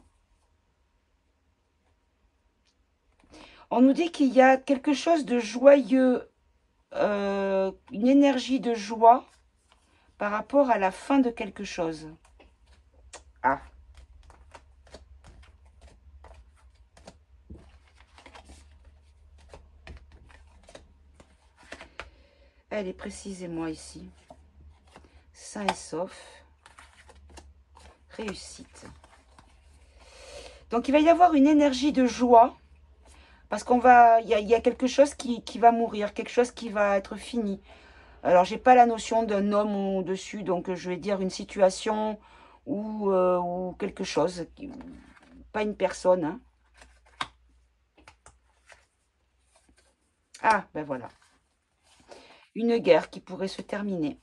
on nous dit qu'il y a quelque chose de joyeux, une énergie de joie par rapport à la fin de quelque chose. Ah. Allez, précisez-moi ici. Sain et sauf. Réussite. Donc, il va y avoir une énergie de joie. Parce qu'il y a quelque chose qui va mourir. Quelque chose qui va être fini. Alors, j'ai pas la notion d'un homme au-dessus. Donc, je vais dire une situation ou quelque chose. Pas une personne. Hein. Ah, ben voilà. Une guerre qui pourrait se terminer.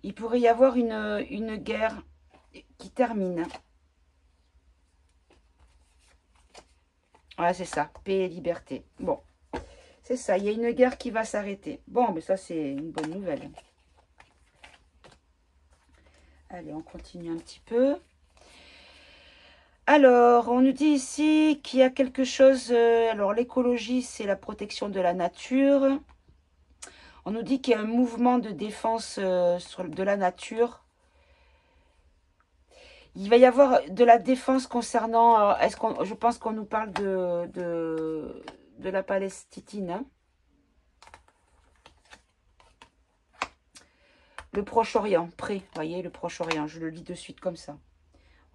Il pourrait y avoir une guerre qui termine. Ouais, c'est ça. Paix et liberté. Bon, c'est ça. Il y a une guerre qui va s'arrêter. Bon, mais ça, c'est une bonne nouvelle. Allez, on continue un petit peu. Alors, on nous dit ici qu'il y a quelque chose... alors, l'écologie, c'est la protection de la nature. On nous dit qu'il y a un mouvement de défense de la nature. Il va y avoir de la défense concernant... je pense qu'on nous parle de la Palestine. Hein. Le Proche-Orient, prêt. Vous voyez, le Proche-Orient. Je le lis de suite comme ça.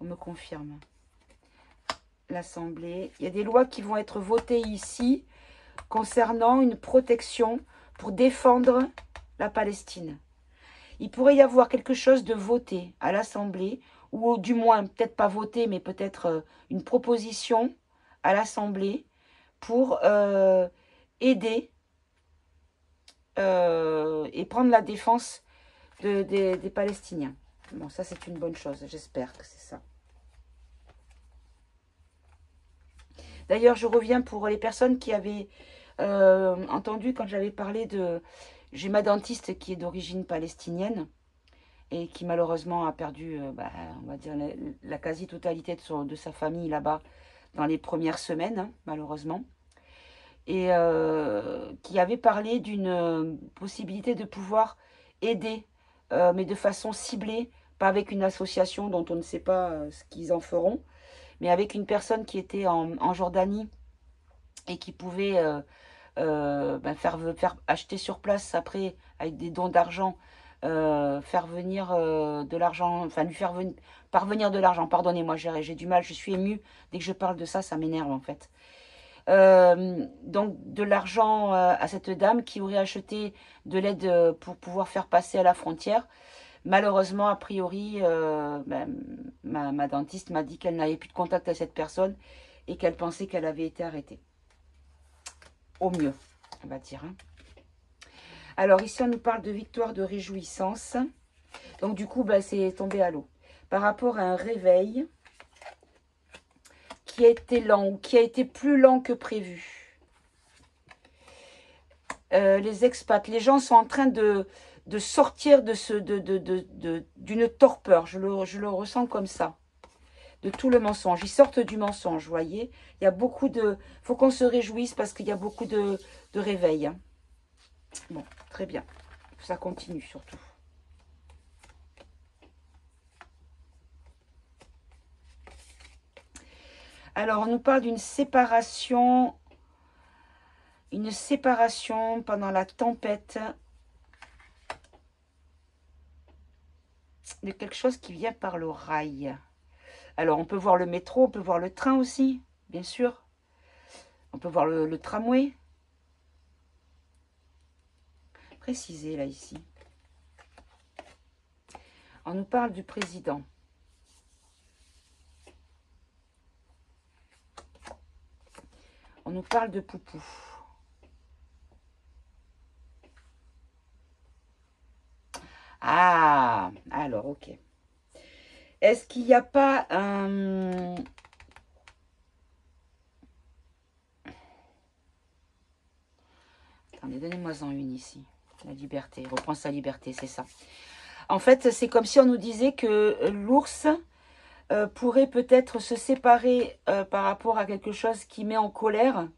On me confirme. L'Assemblée. Il y a des lois qui vont être votées ici concernant une protection pour défendre la Palestine. Il pourrait y avoir quelque chose de voté à l'Assemblée, ou du moins, peut-être pas voté, mais peut-être une proposition à l'Assemblée pour aider et prendre la défense des Palestiniens. Bon, ça c'est une bonne chose, j'espère que c'est ça. D'ailleurs, je reviens pour les personnes qui avaient entendu quand j'avais parlé de... J'ai ma dentiste qui est d'origine palestinienne et qui malheureusement a perdu, on va dire, la quasi-totalité de sa famille là-bas dans les premières semaines, hein, malheureusement. Et qui avait parlé d'une possibilité de pouvoir aider, mais de façon ciblée, pas avec une association dont on ne sait pas ce qu'ils en feront, mais avec une personne qui était en Jordanie et qui pouvait faire acheter sur place après, avec des dons d'argent, faire venir de l'argent, enfin lui faire parvenir de l'argent. Pardonnez-moi, j'ai du mal, je suis émue. Dès que je parle de ça, ça m'énerve en fait. Donc de l'argent à cette dame qui aurait acheté de l'aide pour pouvoir faire passer à la frontière. Malheureusement, a priori, ma dentiste m'a dit qu'elle n'avait plus de contact avec cette personne et qu'elle pensait qu'elle avait été arrêtée. Au mieux, on va dire. Hein. Alors ici, on nous parle de victoire, de réjouissance. Donc du coup, c'est tombé à l'eau. Par rapport à un réveil qui a été lent ou qui a été plus lent que prévu. Les expats, les gens sont en train de sortir d'une torpeur. Je le ressens comme ça. De tout le mensonge. Ils sortent du mensonge, vous voyez. Il y a beaucoup de... Il faut qu'on se réjouisse parce qu'il y a beaucoup de réveil. Hein. Bon, très bien. Ça continue surtout. Alors, on nous parle d'une séparation. Une séparation pendant la tempête. De quelque chose qui vient par le rail. Alors, on peut voir le métro, on peut voir le train aussi, bien sûr. On peut voir le tramway. Précisé, là, ici. On nous parle du président. On nous parle de Poupou. Ah, alors, ok. Est-ce qu'il n'y a pas un... Attendez, donnez-moi-en une ici. La liberté, il reprend sa liberté, c'est ça. En fait, c'est comme si on nous disait que l'ours pourrait peut-être se séparer par rapport à quelque chose qui met en colère,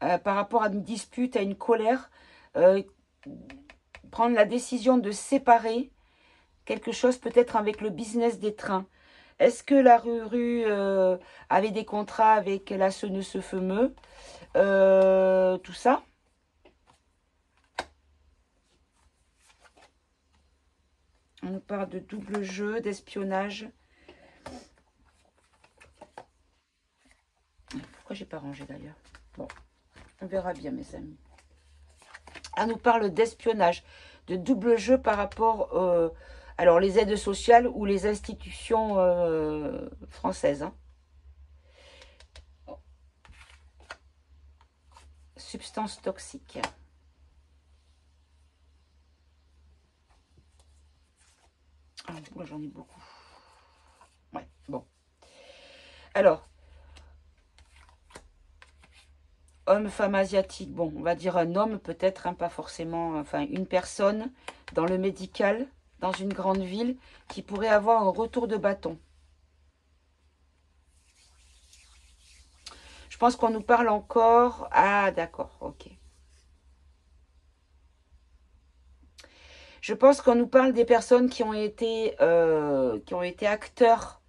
par rapport à une dispute, à une colère, prendre la décision de séparer quelque chose peut-être avec le business des trains. Est-ce que la Ruru avait des contrats avec la ce fameux tout ça? On nous parle de double jeu, d'espionnage. Pourquoi j'ai pas rangé d'ailleurs? Bon, on verra bien mes amis. On nous parle d'espionnage, de double jeu par rapport alors les aides sociales ou les institutions françaises. Hein. Substances toxiques. Ah, moi j'en ai beaucoup. Ouais, bon. Alors, homme, femme asiatique, bon, on va dire un homme peut-être, hein, pas forcément, enfin une personne dans le médical, dans une grande ville, qui pourrait avoir un retour de bâton. Je pense qu'on nous parle encore... Ah, d'accord, ok. Je pense qu'on nous parle des personnes qui ont été acteurs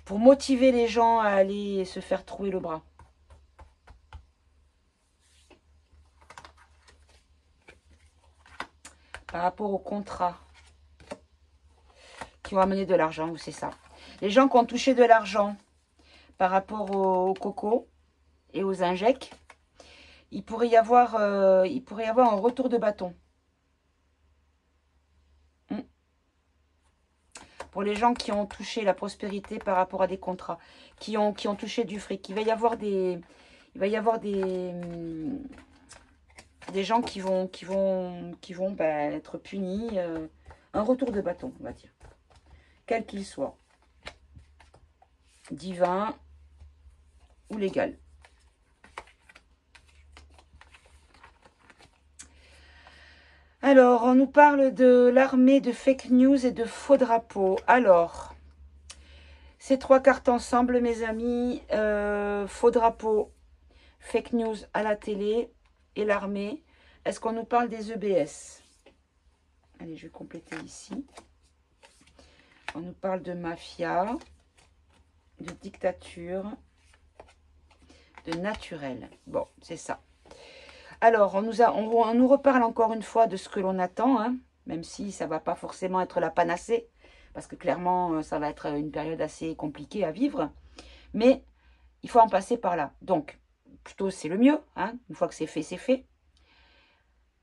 pour motiver les gens à aller se faire trouer le bras. Par rapport au contrat qui ont amené de l'argent, c'est ça. Les gens qui ont touché de l'argent par rapport au coco et aux injects, il pourrait y avoir un retour de bâton. Pour les gens qui ont touché la prospérité par rapport à des contrats, qui ont touché du fric, il va y avoir des gens qui vont être punis, un retour de bâton, on va dire, quel qu'il soit, divin ou légal. Alors, on nous parle de l'armée de fake news et de faux drapeaux. Alors, ces trois cartes ensemble, mes amis, faux drapeaux, fake news à la télé et l'armée. Est-ce qu'on nous parle des EBS? Allez, je vais compléter ici. On nous parle de mafia, de dictature, de naturel. Bon, c'est ça. Alors, on nous reparle encore une fois de ce que l'on attend, hein, même si ça ne va pas forcément être la panacée parce que clairement, ça va être une période assez compliquée à vivre. Mais il faut en passer par là. Donc, plutôt, c'est le mieux. Hein. Une fois que c'est fait, c'est fait.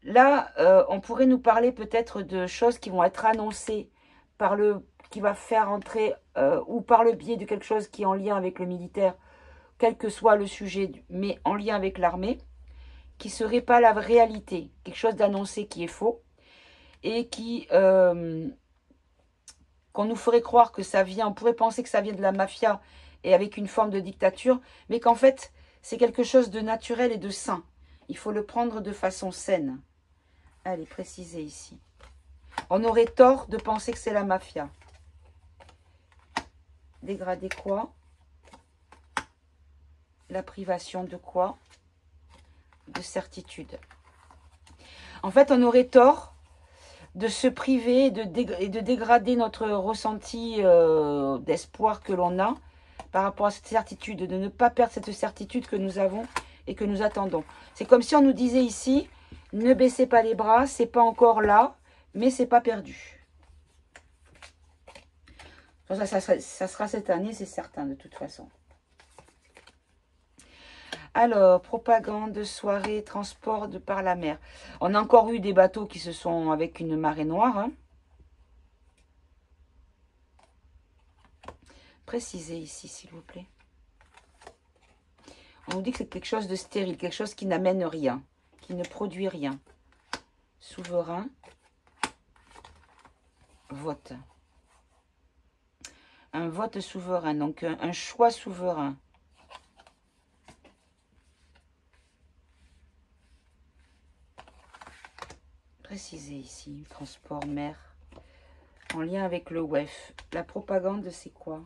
Là, on pourrait nous parler peut-être de choses qui vont être annoncées par qui va faire entrer, ou par le biais de quelque chose qui est en lien avec le militaire, quel que soit le sujet, mais en lien avec l'armée, qui ne serait pas la réalité. Quelque chose d'annoncé qui est faux et qu'on nous ferait croire que ça vient, on pourrait penser que ça vient de la mafia et avec une forme de dictature, mais qu'en fait, c'est quelque chose de naturel et de sain. Il faut le prendre de façon saine. Allez, préciser ici. On aurait tort de penser que c'est la mafia. Dégrader quoi? La privation de quoi? De certitude. En fait, on aurait tort de se priver et de dégrader notre ressenti d'espoir que l'on a par rapport à cette certitude, de ne pas perdre cette certitude que nous avons et que nous attendons. C'est comme si on nous disait ici, ne baissez pas les bras, c'est pas encore là, mais c'est pas perdu. Ça sera cette année, c'est certain de toute façon. Alors, propagande, soirée, transport par la mer. On a encore eu des bateaux qui se sont avec une marée noire. Hein. Précisez ici, s'il vous plaît. On nous dit que c'est quelque chose de stérile, quelque chose qui n'amène rien, qui ne produit rien. Souverain, vote. Un vote souverain, donc un choix souverain. Précisez ici, transport, mer, en lien avec le WEF. La propagande, c'est quoi?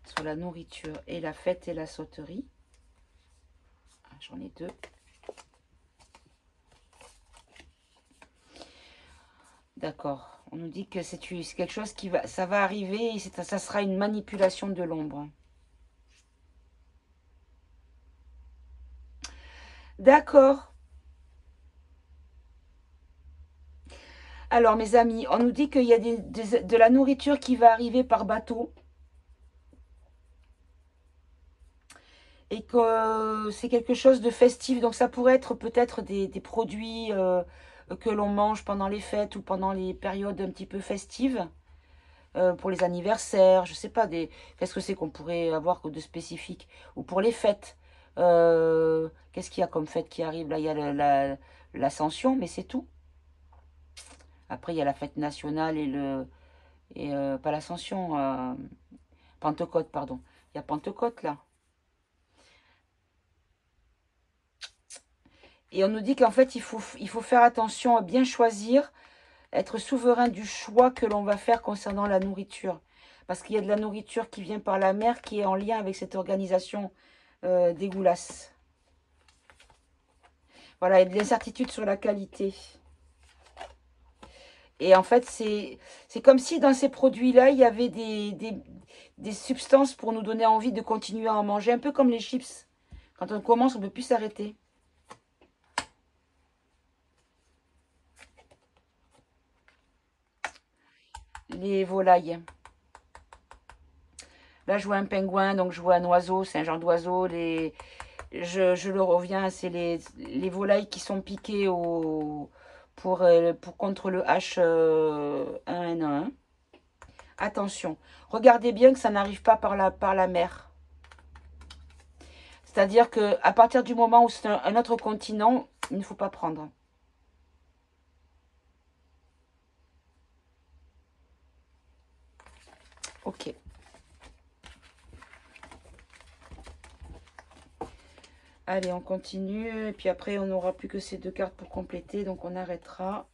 Sur la nourriture et la fête et la sauterie. Ah, j'en ai deux. D'accord. On nous dit que c'est quelque chose qui va, ça va arriver et ça sera une manipulation de l'ombre. D'accord. Alors, mes amis, on nous dit qu'il y a de la nourriture qui va arriver par bateau. Et que c'est quelque chose de festif. Donc, ça pourrait être peut-être des produits que l'on mange pendant les fêtes ou pendant les périodes un petit peu festives. Pour les anniversaires, je sais pas, qu'est-ce que c'est qu'on pourrait avoir de spécifique. Ou pour les fêtes. Qu'est-ce qu'il y a comme fête qui arrive? Là, il y a l'Ascension, mais c'est tout. Après, il y a la fête nationale pas l'Ascension, Pentecôte, pardon. Il y a Pentecôte, là. Et on nous dit qu'en fait, il faut faire attention à bien choisir, être souverain du choix que l'on va faire concernant la nourriture. Parce qu'il y a de la nourriture qui vient par la mer, qui est en lien avec cette organisation des goulasses. Voilà, il y a de l'incertitude sur la qualité. Et en fait, c'est comme si dans ces produits-là, il y avait des substances pour nous donner envie de continuer à en manger. Un peu comme les chips. Quand on commence, on ne peut plus s'arrêter. Les volailles. Là, je vois un pingouin, donc je vois un oiseau, c'est un genre d'oiseau. Je le reviens, c'est les volailles qui sont piquées contre le H1N1. Attention, regardez bien que ça n'arrive pas par la mer. C'est-à-dire qu'à partir du moment où c'est un autre continent, il ne faut pas prendre. Ok. Allez, on continue. Et puis après, on n'aura plus que ces deux cartes pour compléter. Donc, on arrêtera.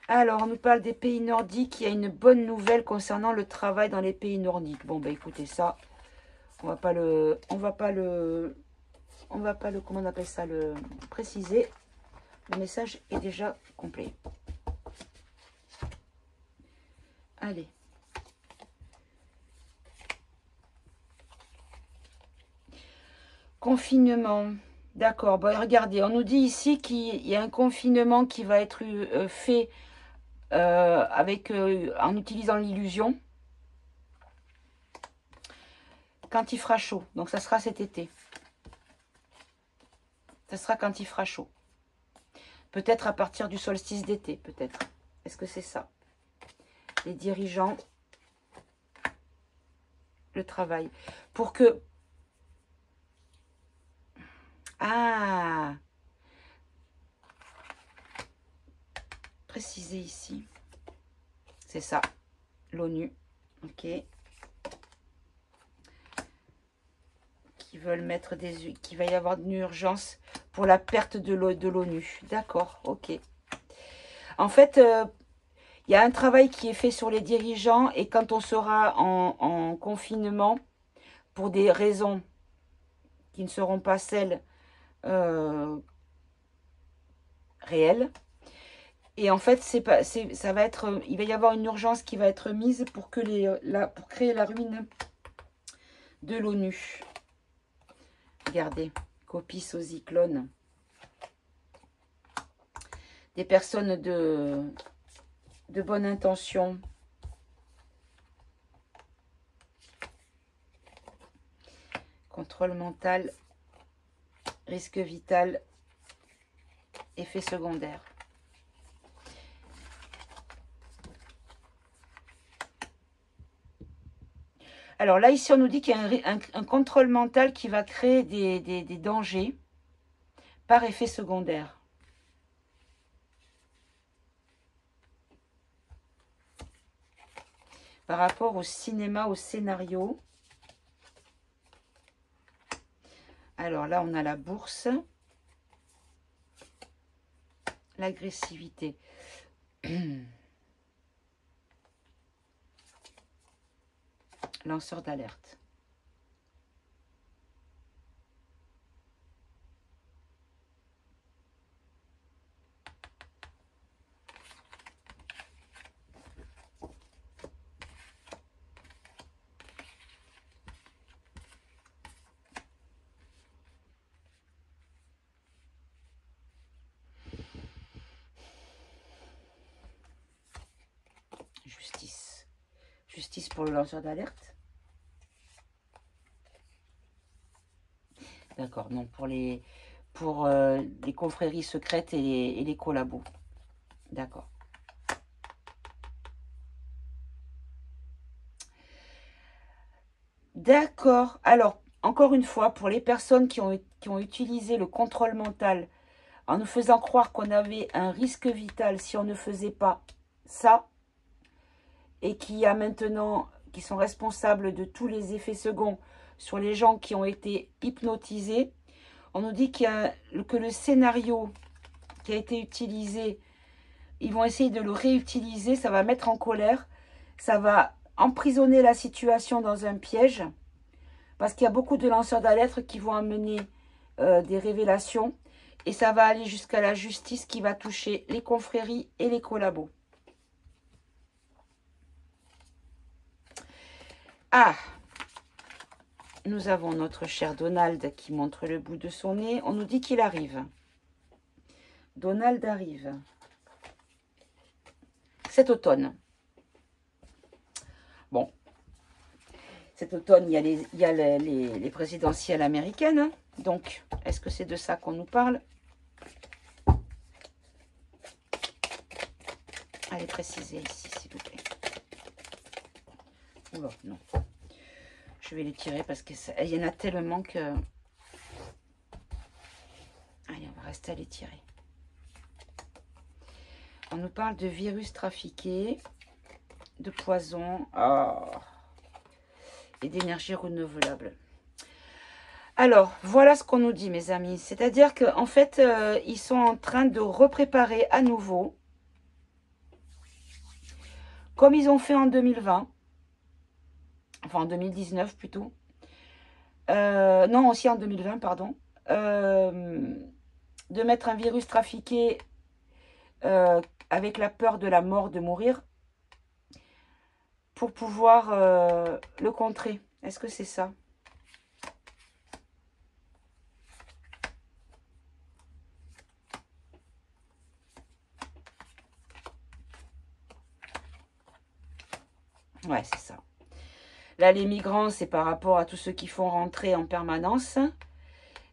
Alors, on nous parle des pays nordiques. Il y a une bonne nouvelle concernant le travail dans les pays nordiques. Bon, bah écoutez ça. On va pas le comment on appelle ça, le préciser. Le message est déjà complet. Allez. Confinement, D'accord. Bon, regardez, on nous dit ici qu'il y a un confinement qui va être fait en utilisant l'illusion quand il fera chaud. Donc, ça sera cet été. Ça sera quand il fera chaud. Peut-être à partir du solstice d'été, peut-être. Est-ce que c'est ça? Les dirigeants, le travail. Pour que... Ah, préciser ici. C'est ça, l'ONU. Ok. Qui veulent mettre qu'il va y avoir une urgence pour la perte de l'ONU. D'accord, ok. En fait, il y a un travail qui est fait sur les dirigeants et quand on sera en confinement, pour des raisons qui ne seront pas celles réelles, et en fait, ça va être, il va y avoir une urgence qui va être mise pour que pour créer la ruine de l'ONU. Regardez, copie sosie clone. Des personnes de bonne intention. Contrôle mental, risque vital, effet secondaire. Alors là, ici, on nous dit qu'il y a un contrôle mental qui va créer des dangers par effet secondaire. Par rapport au cinéma, au scénario. Alors là, on a la bourse. L'agressivité. Lanceur d'alerte. Justice. Justice pour le lanceur d'alerte. D'accord, non, pour les confréries secrètes et les collabos. D'accord. D'accord. Alors, encore une fois, pour les personnes qui ont utilisé le contrôle mental en nous faisant croire qu'on avait un risque vital si on ne faisait pas ça, et qui sont responsables de tous les effets seconds sur les gens qui ont été hypnotisés, on nous dit que le scénario qui a été utilisé, ils vont essayer de le réutiliser, ça va mettre en colère, ça va emprisonner la situation dans un piège, parce qu'il y a beaucoup de lanceurs d'alerte qui vont amener des révélations, et ça va aller jusqu'à la justice qui va toucher les confréries et les collabos. Ah, nous avons notre cher Donald qui montre le bout de son nez. On nous dit qu'il arrive. Donald arrive. Cet automne. Bon. Cet automne, il y a les présidentielles américaines. Donc, est-ce que c'est de ça qu'on nous parle? Allez, précisez ici, s'il vous plaît. Oula, non. Je vais les tirer parce qu'il y en a tellement que... Allez, on va rester à les tirer. On nous parle de virus trafiqués, de poison et d'énergie renouvelable. Alors, voilà ce qu'on nous dit, mes amis. C'est-à-dire qu'en fait, ils sont en train de repréparer à nouveau, comme ils ont fait en 2020, enfin en 2019 plutôt. Non, aussi en 2020, pardon. De mettre un virus trafiqué avec la peur de la mort, de mourir, pour pouvoir le contrer. Est-ce que c'est ça? Ouais, c'est ça. Là, les migrants, c'est par rapport à tous ceux qui font rentrer en permanence.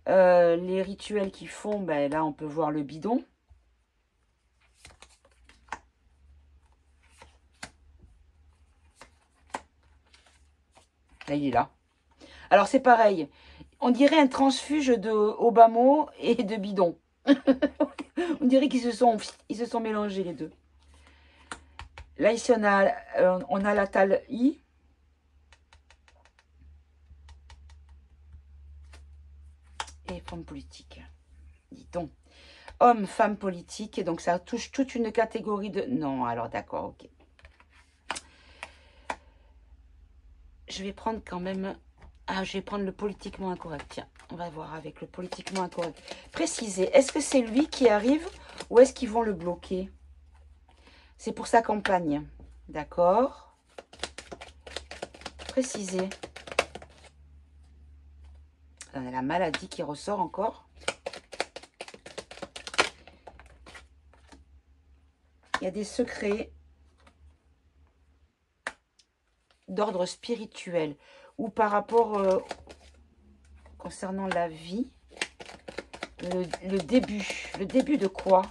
Les rituels qu'ils font, ben, là, on peut voir le bidon. Là, il est là. Alors, c'est pareil. On dirait un transfuge de Obama et de bidon. On dirait qu'ils se sont mélangés, les deux. Là, ici, on a la tale I. Et femme politique. Dis donc. Homme, femme politique. Et donc, ça touche toute une catégorie de... Non, alors d'accord, ok. Je vais prendre quand même... Ah, je vais prendre le politiquement incorrect. Tiens, on va voir avec le politiquement incorrect. Préciser, est-ce que c'est lui qui arrive ou est-ce qu'ils vont le bloquer? C'est pour sa campagne. D'accord. Préciser. On a la maladie qui ressort encore. Il y a des secrets d'ordre spirituel ou par rapport concernant la vie. Le début. Le début de quoi?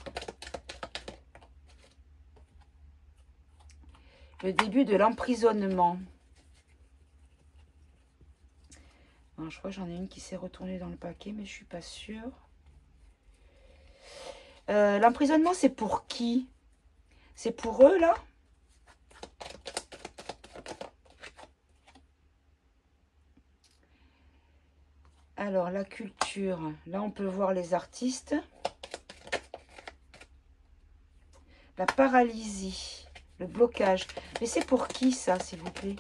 Le début de l'emprisonnement. Je crois que j'en ai une qui s'est retournée dans le paquet, mais je suis pas sûre. L'emprisonnement, c'est pour qui? C'est pour eux, là? Alors, la culture. Là, on peut voir les artistes. La paralysie. Le blocage. Mais c'est pour qui, ça, s'il vous plaît?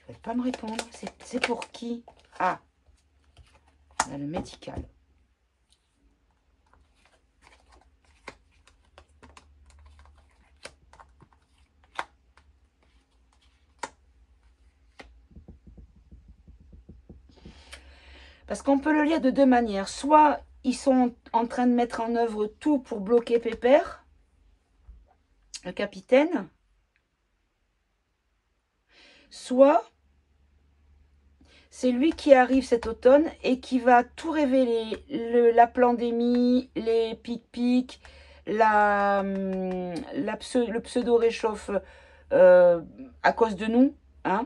Vous ne pas me répondre. C'est pour qui? Ah, on a le médical. Parce qu'on peut le lire de deux manières. Soit ils sont en train de mettre en œuvre tout pour bloquer Pépère, le capitaine. Soit c'est lui qui arrive cet automne et qui va tout révéler. La pandémie, les pic-pic, le pseudo-réchauffe à cause de nous. Hein.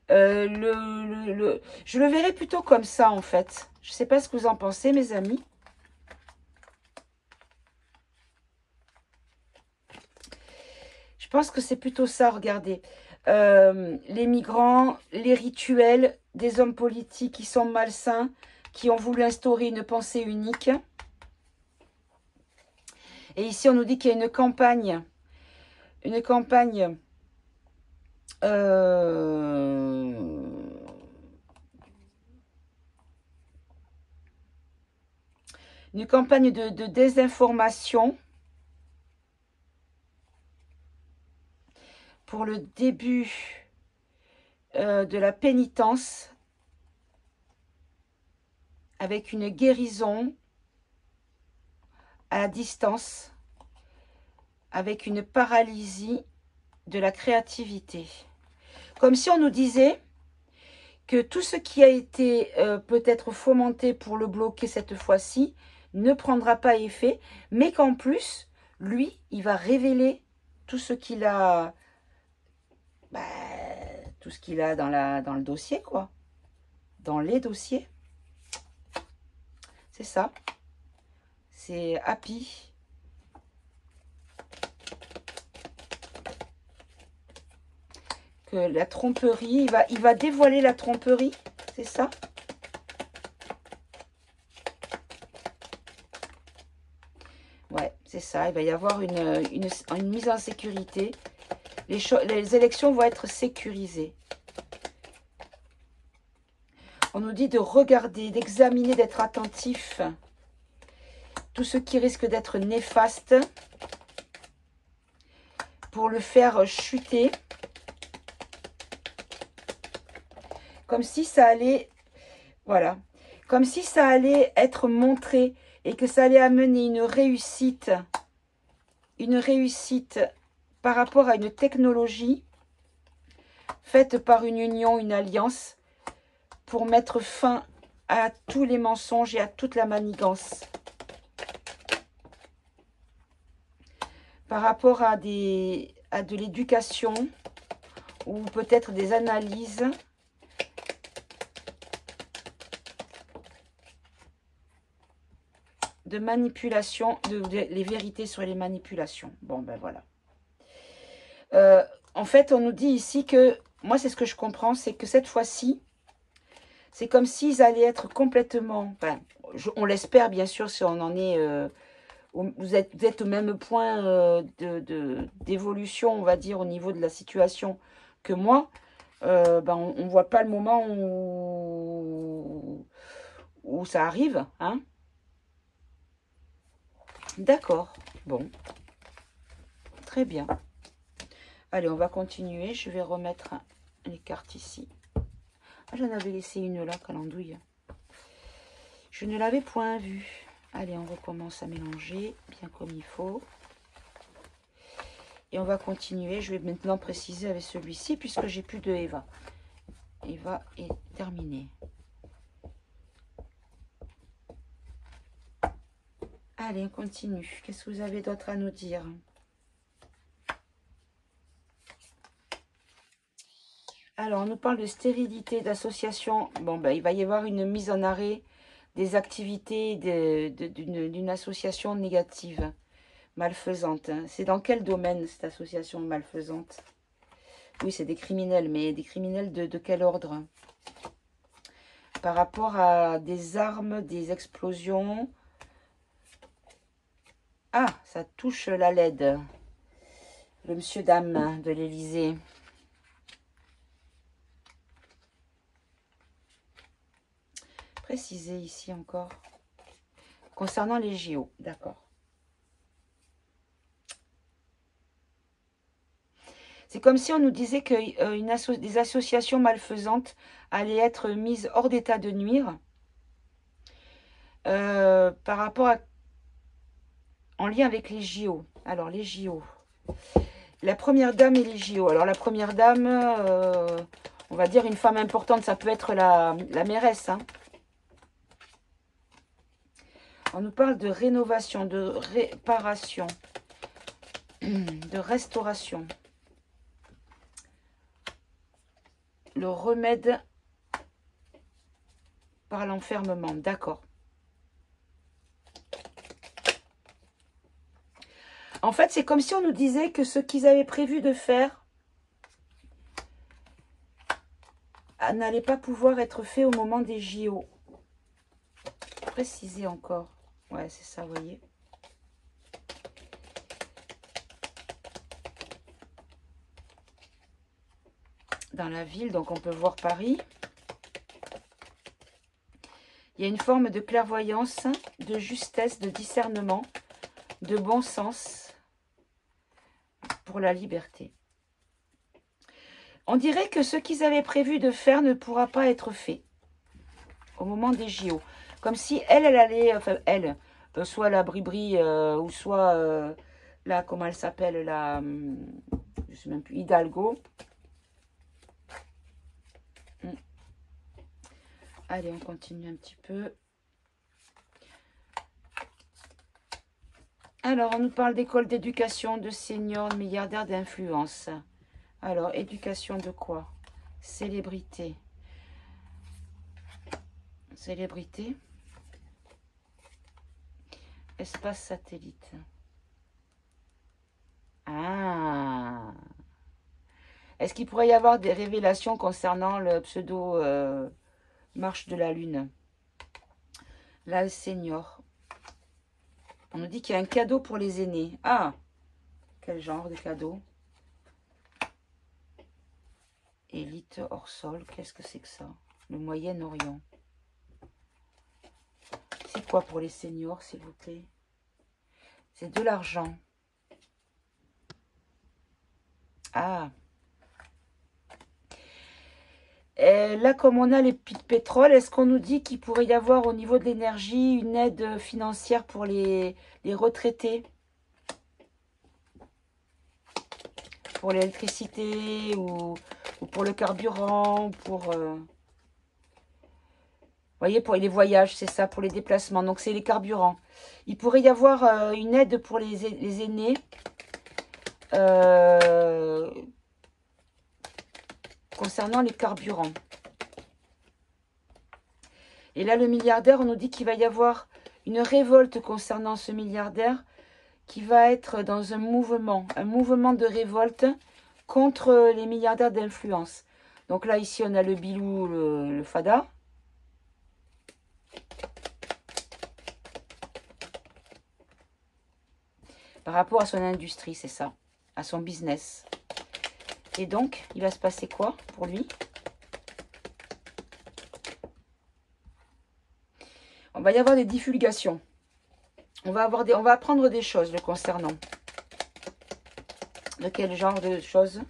Je le verrai plutôt comme ça, en fait. Je ne sais pas ce que vous en pensez, mes amis. Je pense que c'est plutôt ça, regardez. Les migrants, les rituels des hommes politiques qui sont malsains, qui ont voulu instaurer une pensée unique. Et ici, on nous dit qu'il y a une campagne de désinformation pour le début de la pénitence avec une guérison à distance, avec une paralysie de la créativité. Comme si on nous disait que tout ce qui a été peut-être fomenté pour le bloquer cette fois-ci ne prendra pas effet, mais qu'en plus, lui, il va révéler tout ce qu'il a, tout ce qu'il a dans le dossier, quoi. Dans les dossiers. C'est ça. C'est Happy. Que la tromperie, il va dévoiler la tromperie, c'est ça? Ouais, c'est ça. Il va y avoir une mise en sécurité. Les élections vont être sécurisées. On nous dit de regarder, d'examiner, d'être attentif. Tout ce qui risque d'être néfaste pour le faire chuter. Comme si ça allait, voilà, comme si ça allait être montré et que ça allait amener une réussite une réussite par rapport à une technologie faite par une union, une alliance, pour mettre fin à tous les mensonges et à toute la manigance. Par rapport à de l'éducation ou peut-être des analyses de manipulation, les vérités sur les manipulations. Bon, ben voilà. En fait, on nous dit ici que, moi c'est ce que je comprends, c'est que cette fois-ci, c'est comme s'ils allaient être complètement, enfin, on l'espère bien sûr si on en est, vous êtes au même point d'évolution, on va dire, au niveau de la situation que moi, ben, on ne voit pas le moment où ça arrive, hein. D'accord, bon, très bien. Allez, on va continuer. Je vais remettre les cartes ici. Ah, j'en avais laissé une là, calandouille. Je ne l'avais point vue. Allez, on recommence à mélanger bien comme il faut. Et on va continuer. Je vais maintenant préciser avec celui-ci puisque j'ai plus de Eva. Eva est terminée. Allez, on continue. Qu'est-ce que vous avez d'autre à nous dire ? Alors, on nous parle de stérilité, d'association. Bon, ben, il va y avoir une mise en arrêt des activités d'une association négative, malfaisante. C'est dans quel domaine, cette association malfaisante? Oui, c'est des criminels, mais des criminels de quel ordre? Par rapport à des armes, des explosions. Ah, ça touche la LED. Le monsieur-dame de l'Élysée. Préciser ici encore. Concernant les JO, d'accord. C'est comme si on nous disait que des associations malfaisantes allaient être mises hors d'état de nuire par rapport à... en lien avec les JO. Alors, les JO. La première dame et les JO. Alors, la première dame, on va dire une femme importante, ça peut être la mairesse, hein. On nous parle de rénovation, de réparation, de restauration. Le remède par l'enfermement, d'accord. En fait, c'est comme si on nous disait que ce qu'ils avaient prévu de faire n'allait pas pouvoir être fait au moment des JO. Préciser encore. Ouais, c'est ça, vous voyez. Dans la ville, donc on peut voir Paris. Il y a une forme de clairvoyance, de justesse, de discernement, de bon sens pour la liberté. On dirait que ce qu'ils avaient prévu de faire ne pourra pas être fait au moment des JO. Comme si elle allait, enfin elle, soit la Bribri ou soit la, comment elle s'appelle, la, je sais même plus, Hidalgo. Allez, on continue un petit peu. Alors, on nous parle d'école d'éducation, de seniors, de milliardaires, d'influence. Alors, éducation de quoi? Célébrité. Célébrité. Espace satellite. Ah. Est-ce qu'il pourrait y avoir des révélations concernant le pseudo marche de la lune? Là, le senior. On nous dit qu'il y a un cadeau pour les aînés. Ah, quel genre de cadeau? Élite hors sol, qu'est-ce que c'est que ça? Le Moyen-Orient. C'est quoi pour les seniors, s'il vous plaît? C'est de l'argent. Ah. Et là, comme on a les puits de pétrole, est-ce qu'on nous dit qu'il pourrait y avoir au niveau de l'énergie une aide financière pour les retraités? pour l'électricité ou pour le carburant, pour... vous voyez, pour les voyages, c'est ça, pour les déplacements. Donc, c'est les carburants. Il pourrait y avoir une aide pour les aînés. Concernant les carburants. Et là, le milliardaire, on nous dit qu'il va y avoir une révolte concernant ce milliardaire qui va être dans un mouvement de révolte contre les milliardaires d'influence. Donc là, ici, on a le Bilou, le Fada. Par rapport à son industrie, c'est ça, à son business. Et donc, il va se passer quoi pour lui? On va y avoir des divulgations. On va apprendre des choses le concernant. De quel genre de choses?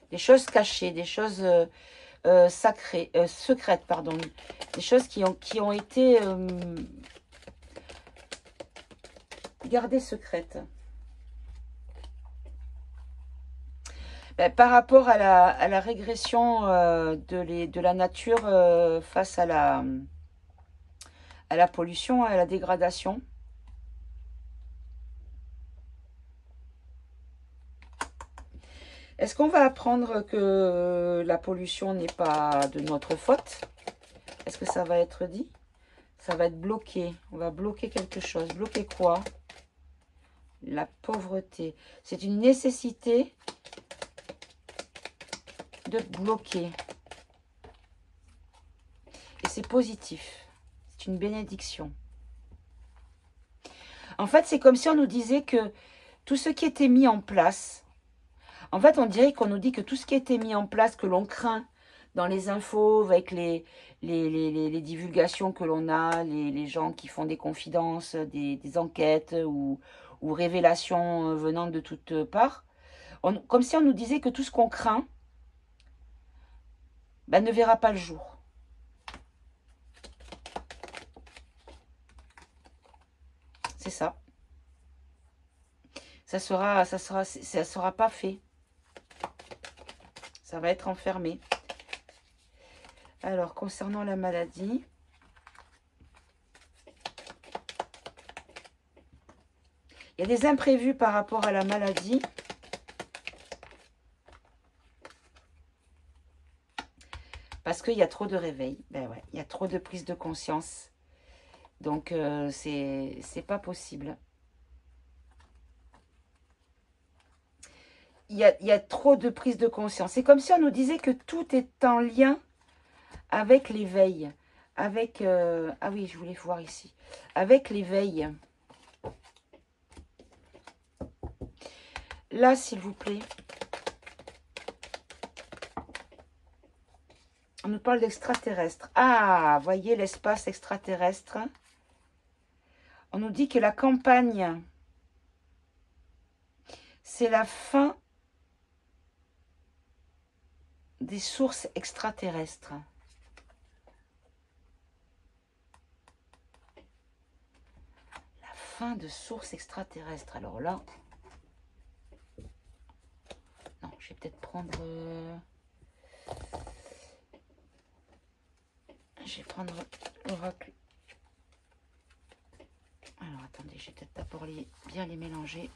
Des choses cachées, des choses sacrées, secrètes, pardon. Des choses qui ont été gardées secrètes. Ben, par rapport à la régression de la nature face à la pollution, à la dégradation. Est-ce qu'on va apprendre que la pollution n'est pas de notre faute? Est-ce que ça va être dit? Ça va être bloqué. On va bloquer quelque chose. Bloquer quoi? La pauvreté. C'est une nécessité de bloquer. Et c'est positif. C'est une bénédiction. En fait, c'est comme si on nous disait que tout ce qui était mis en place, en fait, on dirait qu'on nous dit que tout ce qui a été mis en place, que l'on craint dans les infos, avec les divulgations que l'on a, les gens qui font des confidences, des enquêtes ou révélations venant de toutes parts, comme si on nous disait que tout ce qu'on craint ben, ne verra pas le jour. C'est ça. Ça sera pas fait. Ça va être enfermé. Alors, concernant la maladie, il y a des imprévus par rapport à la maladie. Parce qu'il y a trop de réveil. Ben ouais, il y a trop de prise de conscience. Donc, c'est pas possible. Il y a trop de prise de conscience. C'est comme si on nous disait que tout est en lien avec l'éveil. Avec... ah oui, je voulais voir ici. Avec l'éveil. Là, s'il vous plaît. On nous parle d'extraterrestres. Ah, voyez l'espace extraterrestre. On nous dit que la campagne, c'est la fin des sources extraterrestres. La fin de sources extraterrestres. Alors là... Non, je vais peut-être prendre... Je vais prendre l'oracle. Alors, attendez, je vais peut-être d'abord bien les mélanger.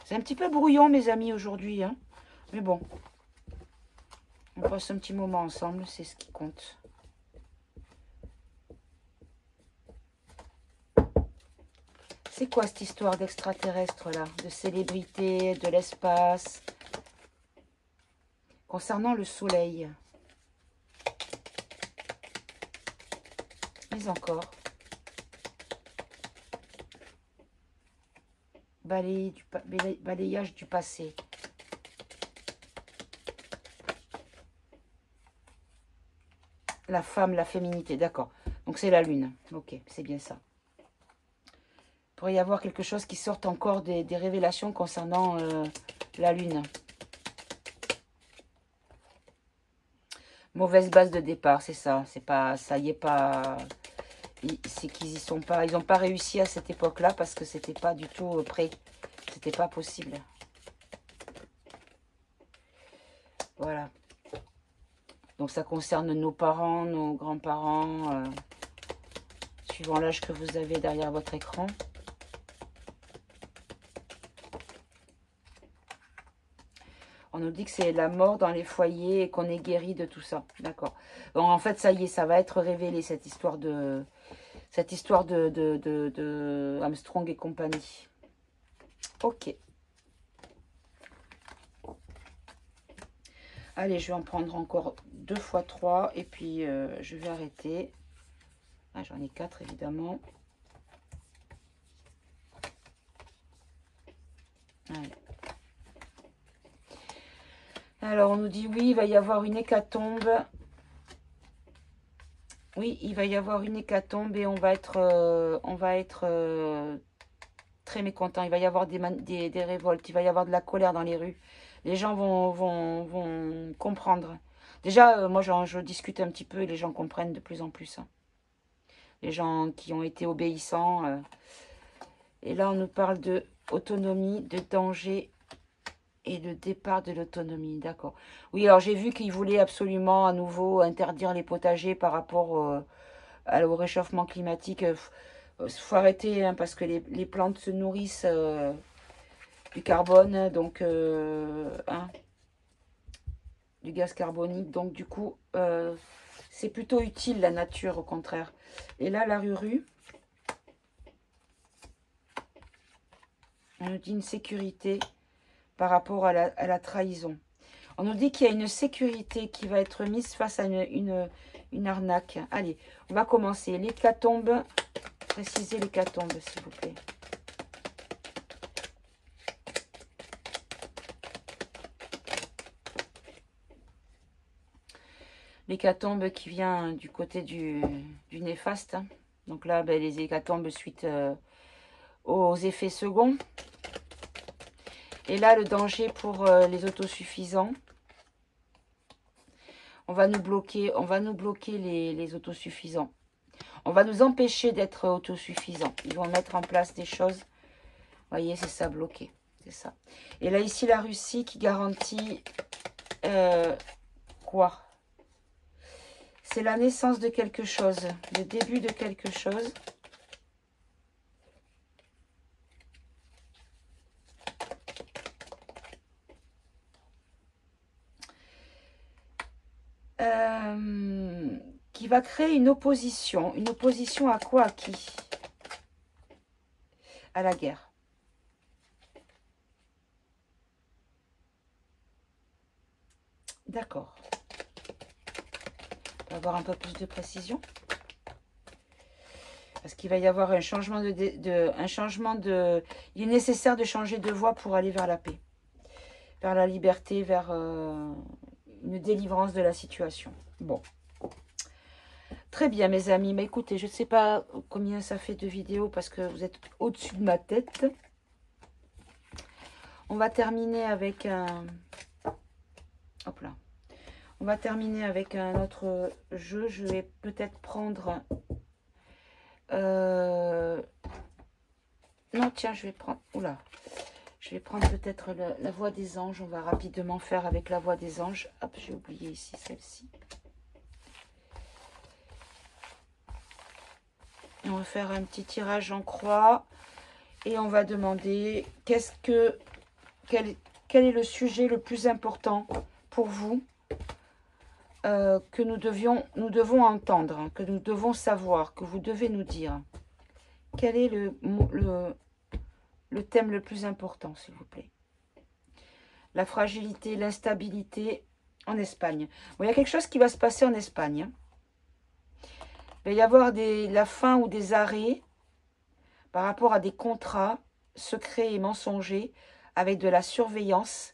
C'est un petit peu brouillon, mes amis, aujourd'hui. Hein. Mais bon, on passe un petit moment ensemble, c'est ce qui compte. C'est quoi cette histoire d'extraterrestre-là? De célébrité, de l'espace? Concernant le soleil. Mais encore. Balayage du passé. La femme, la féminité, d'accord. Donc c'est la lune. Ok, c'est bien ça. Il pourrait y avoir quelque chose qui sorte encore des révélations concernant la lune. Mauvaise base de départ, c'est ça. C'est pas, ça y est pas. C'est qu'ils y sont pas. Ils n'ont pas réussi à cette époque-là parce que c'était pas du tout prêt. c'était pas possible. Voilà. Donc ça concerne nos parents, nos grands-parents, suivant l'âge que vous avez derrière votre écran. On nous dit que c'est la mort dans les foyers et qu'on est guéri de tout ça. D'accord. Donc en fait, ça y est, ça va être révélé, cette histoire de Armstrong et compagnie. Ok. Allez, je vais en prendre encore 2 fois 3 et puis je vais arrêter. Ah, j'en ai 4 évidemment. Allez. Alors, on nous dit oui, il va y avoir une hécatombe. Oui, il va y avoir une hécatombe et on va être très mécontent. Il va y avoir des révoltes, il va y avoir de la colère dans les rues. Les gens vont comprendre. Déjà, moi, je discute un petit peu et les gens comprennent de plus en plus. Hein. Les gens qui ont été obéissants. Et là, on nous parle de autonomie, de danger et de départ de l'autonomie. D'accord. Oui, alors j'ai vu qu'ils voulaient absolument à nouveau interdire les potagers par rapport au réchauffement climatique. Faut arrêter hein, parce que les plantes se nourrissent du carbone, donc hein, du gaz carbonique. Donc du coup, c'est plutôt utile la nature au contraire. Et là, la ruru, on nous dit une sécurité par rapport à la trahison. On nous dit qu'il y a une sécurité qui va être mise face à une arnaque. Allez, on va commencer. L'hécatombe, précisez l'hécatombe, s'il vous plaît. L'hécatombe qui vient du côté du néfaste. Hein. Donc là, ben, les hécatombes suite aux effets seconds. Et là, le danger pour les autosuffisants. On va nous bloquer les autosuffisants. On va nous empêcher d'être autosuffisants. Ils vont mettre en place des choses. Vous voyez, c'est ça, bloqué. C'est ça. Et là, ici, la Russie qui garantit quoi? C'est la naissance de quelque chose. Le début de quelque chose. Qui va créer une opposition. Une opposition à quoi? À qui? À la guerre. D'accord. On va avoir un peu plus de précision. Parce qu'il va y avoir un changement il est nécessaire de changer de voie pour aller vers la paix. Vers la liberté, vers une délivrance de la situation. Bon. Très bien, mes amis. Mais écoutez, je ne sais pas combien ça fait de vidéos parce que vous êtes au-dessus de ma tête. On va terminer avec un... Hop là. On va terminer avec un autre jeu. Je vais peut-être prendre... Non, tiens, je vais prendre... Oula. Je vais prendre peut-être la voix des anges. On va rapidement faire avec la voix des anges. Hop, j'ai oublié ici celle-ci. On va faire un petit tirage en croix. Et on va demander quel est le sujet le plus important pour vous que nous devons entendre, hein, que nous devons savoir, que vous devez nous dire. Quel est le thème le plus important, s'il vous plaît? La fragilité, l'instabilité en Espagne. Bon, il y a quelque chose qui va se passer en Espagne. Hein. Il va y avoir la fin ou des arrêts par rapport à des contrats secrets et mensongers avec de la surveillance.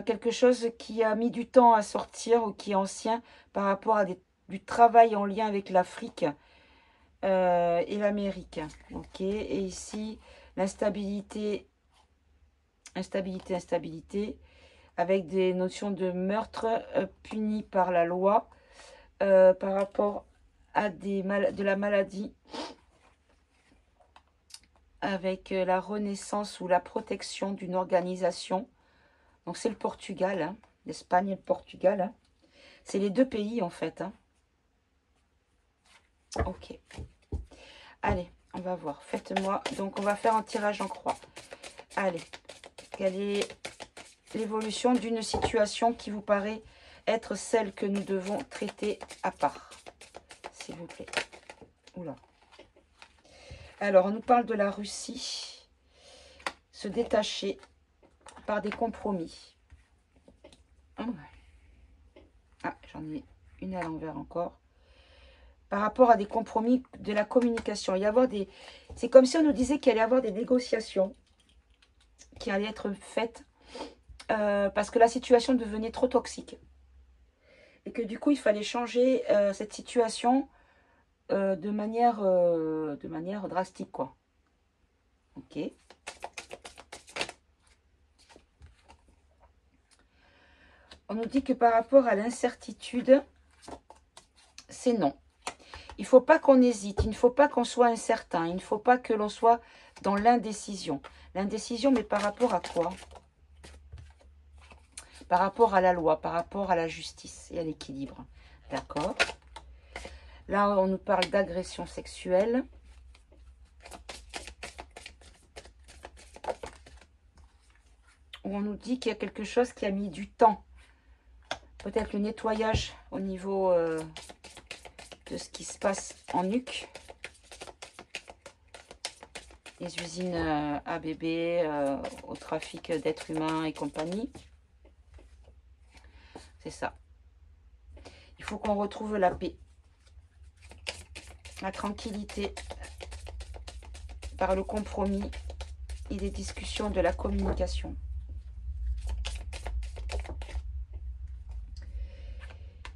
Quelque chose qui a mis du temps à sortir ou qui est ancien par rapport à du travail en lien avec l'Afrique et l'Amérique. Ok. Et ici, l'instabilité, instabilité, avec des notions de meurtre punis par la loi par rapport à de la maladie avec la renaissance ou la protection d'une organisation. Donc c'est le Portugal, hein, l'Espagne et le Portugal. Hein. C'est les deux pays en fait. Hein. Ok. Allez, on va voir. Faites-moi. Donc on va faire un tirage en croix. Allez. Quelle est l'évolution d'une situation qui vous paraît être celle que nous devons traiter à part? S'il vous plaît. Oula. Alors, on nous parle de la Russie. Se détacher par des compromis. Ah, j'en ai une à l'envers encore. Par rapport à des compromis de la communication. Il y avoir des... C'est comme si on nous disait qu'il allait y avoir des négociations qui allaient être faites parce que la situation devenait trop toxique. Et que du coup, il fallait changer cette situation de manière drastique, quoi. Ok. On nous dit que par rapport à l'incertitude, c'est non. Il ne faut pas qu'on hésite, il ne faut pas qu'on soit incertain, il ne faut pas que l'on soit dans l'indécision. L'indécision, mais par rapport à quoi? Par rapport à la loi, par rapport à la justice et à l'équilibre. D'accord? Là, on nous parle d'agression sexuelle. On nous dit qu'il y a quelque chose qui a mis du temps. Peut-être le nettoyage au niveau de ce qui se passe en nuque. Les usines à bébés, au trafic d'êtres humains et compagnie. C'est ça. Il faut qu'on retrouve la paix. La tranquillité par le compromis et les discussions de la communication.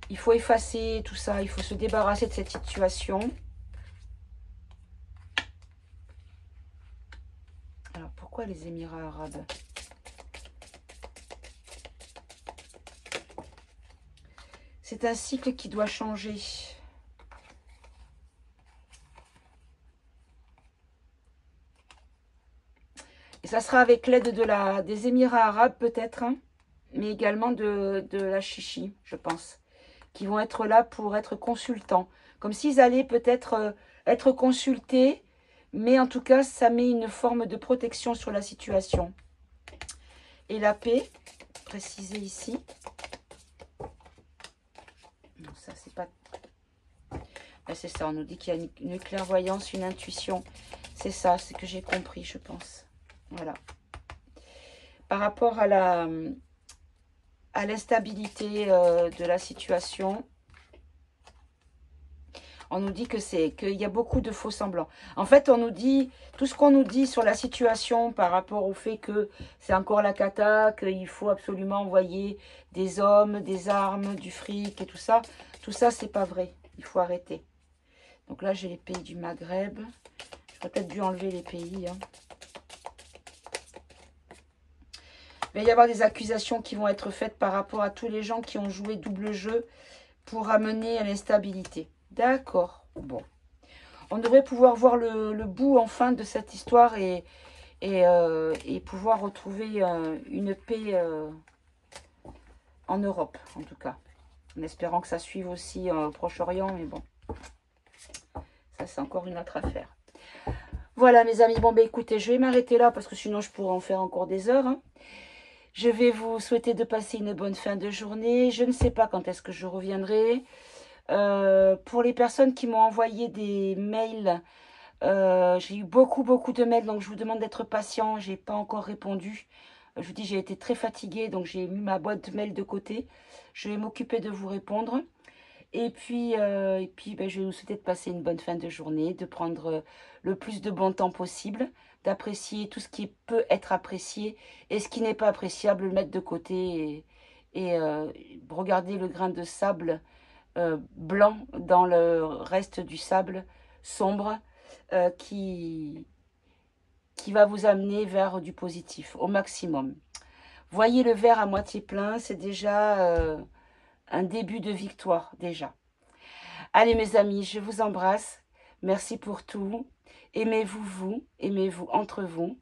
Il faut effacer tout ça, il faut se débarrasser de cette situation. Alors, pourquoi les Émirats arabes? C'est un cycle qui doit changer. Et ça sera avec l'aide des Émirats arabes peut-être, hein, mais également de la chichi, je pense, qui vont être là pour être consultants. Comme s'ils allaient peut-être être consultés, mais en tout cas, ça met une forme de protection sur la situation. Et la paix, précisée ici. Non, ça, c'est pas... C'est ça, on nous dit qu'il y a une clairvoyance, une intuition. C'est ça, c'est que j'ai compris, je pense. Voilà. Par rapport à l'instabilité de la situation, on nous dit qu'il y a beaucoup de faux semblants. En fait, on nous dit, tout ce qu'on nous dit sur la situation par rapport au fait que c'est encore la cata, qu'il faut absolument envoyer des hommes, des armes, du fric et tout ça, c'est pas vrai. Il faut arrêter. Donc là, j'ai les pays du Maghreb. J'aurais peut-être dû enlever les pays. Hein. Il va y avoir des accusations qui vont être faites par rapport à tous les gens qui ont joué double jeu pour amener à l'instabilité. D'accord. Bon. On devrait pouvoir voir le bout enfin de cette histoire et pouvoir retrouver une paix en Europe, en tout cas. En espérant que ça suive aussi au Proche-Orient, mais bon. Ça, c'est encore une autre affaire. Voilà, mes amis. Bon, ben écoutez, je vais m'arrêter là parce que sinon, je pourrais en faire encore des heures. Hein. Je vais vous souhaiter de passer une bonne fin de journée. Je ne sais pas quand est-ce que je reviendrai. Pour les personnes qui m'ont envoyé des mails, j'ai eu beaucoup de mails, donc je vous demande d'être patient. J'ai pas encore répondu. Je vous dis, j'ai été très fatiguée, donc j'ai mis ma boîte mail de côté. Je vais m'occuper de vous répondre. Et puis ben, je vais vous souhaiter de passer une bonne fin de journée, de prendre le plus de bon temps possible, d'apprécier tout ce qui peut être apprécié et ce qui n'est pas appréciable, le mettre de côté et regarder le grain de sable blanc dans le reste du sable sombre qui va vous amener vers du positif au maximum. Voyez le verre à moitié plein, c'est déjà un début de victoire déjà. Allez mes amis, je vous embrasse. Merci pour tout. Aimez-vous, vous. Aimez-vous entre vous.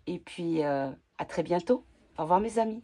Et puis, à très bientôt. Au revoir, mes amis.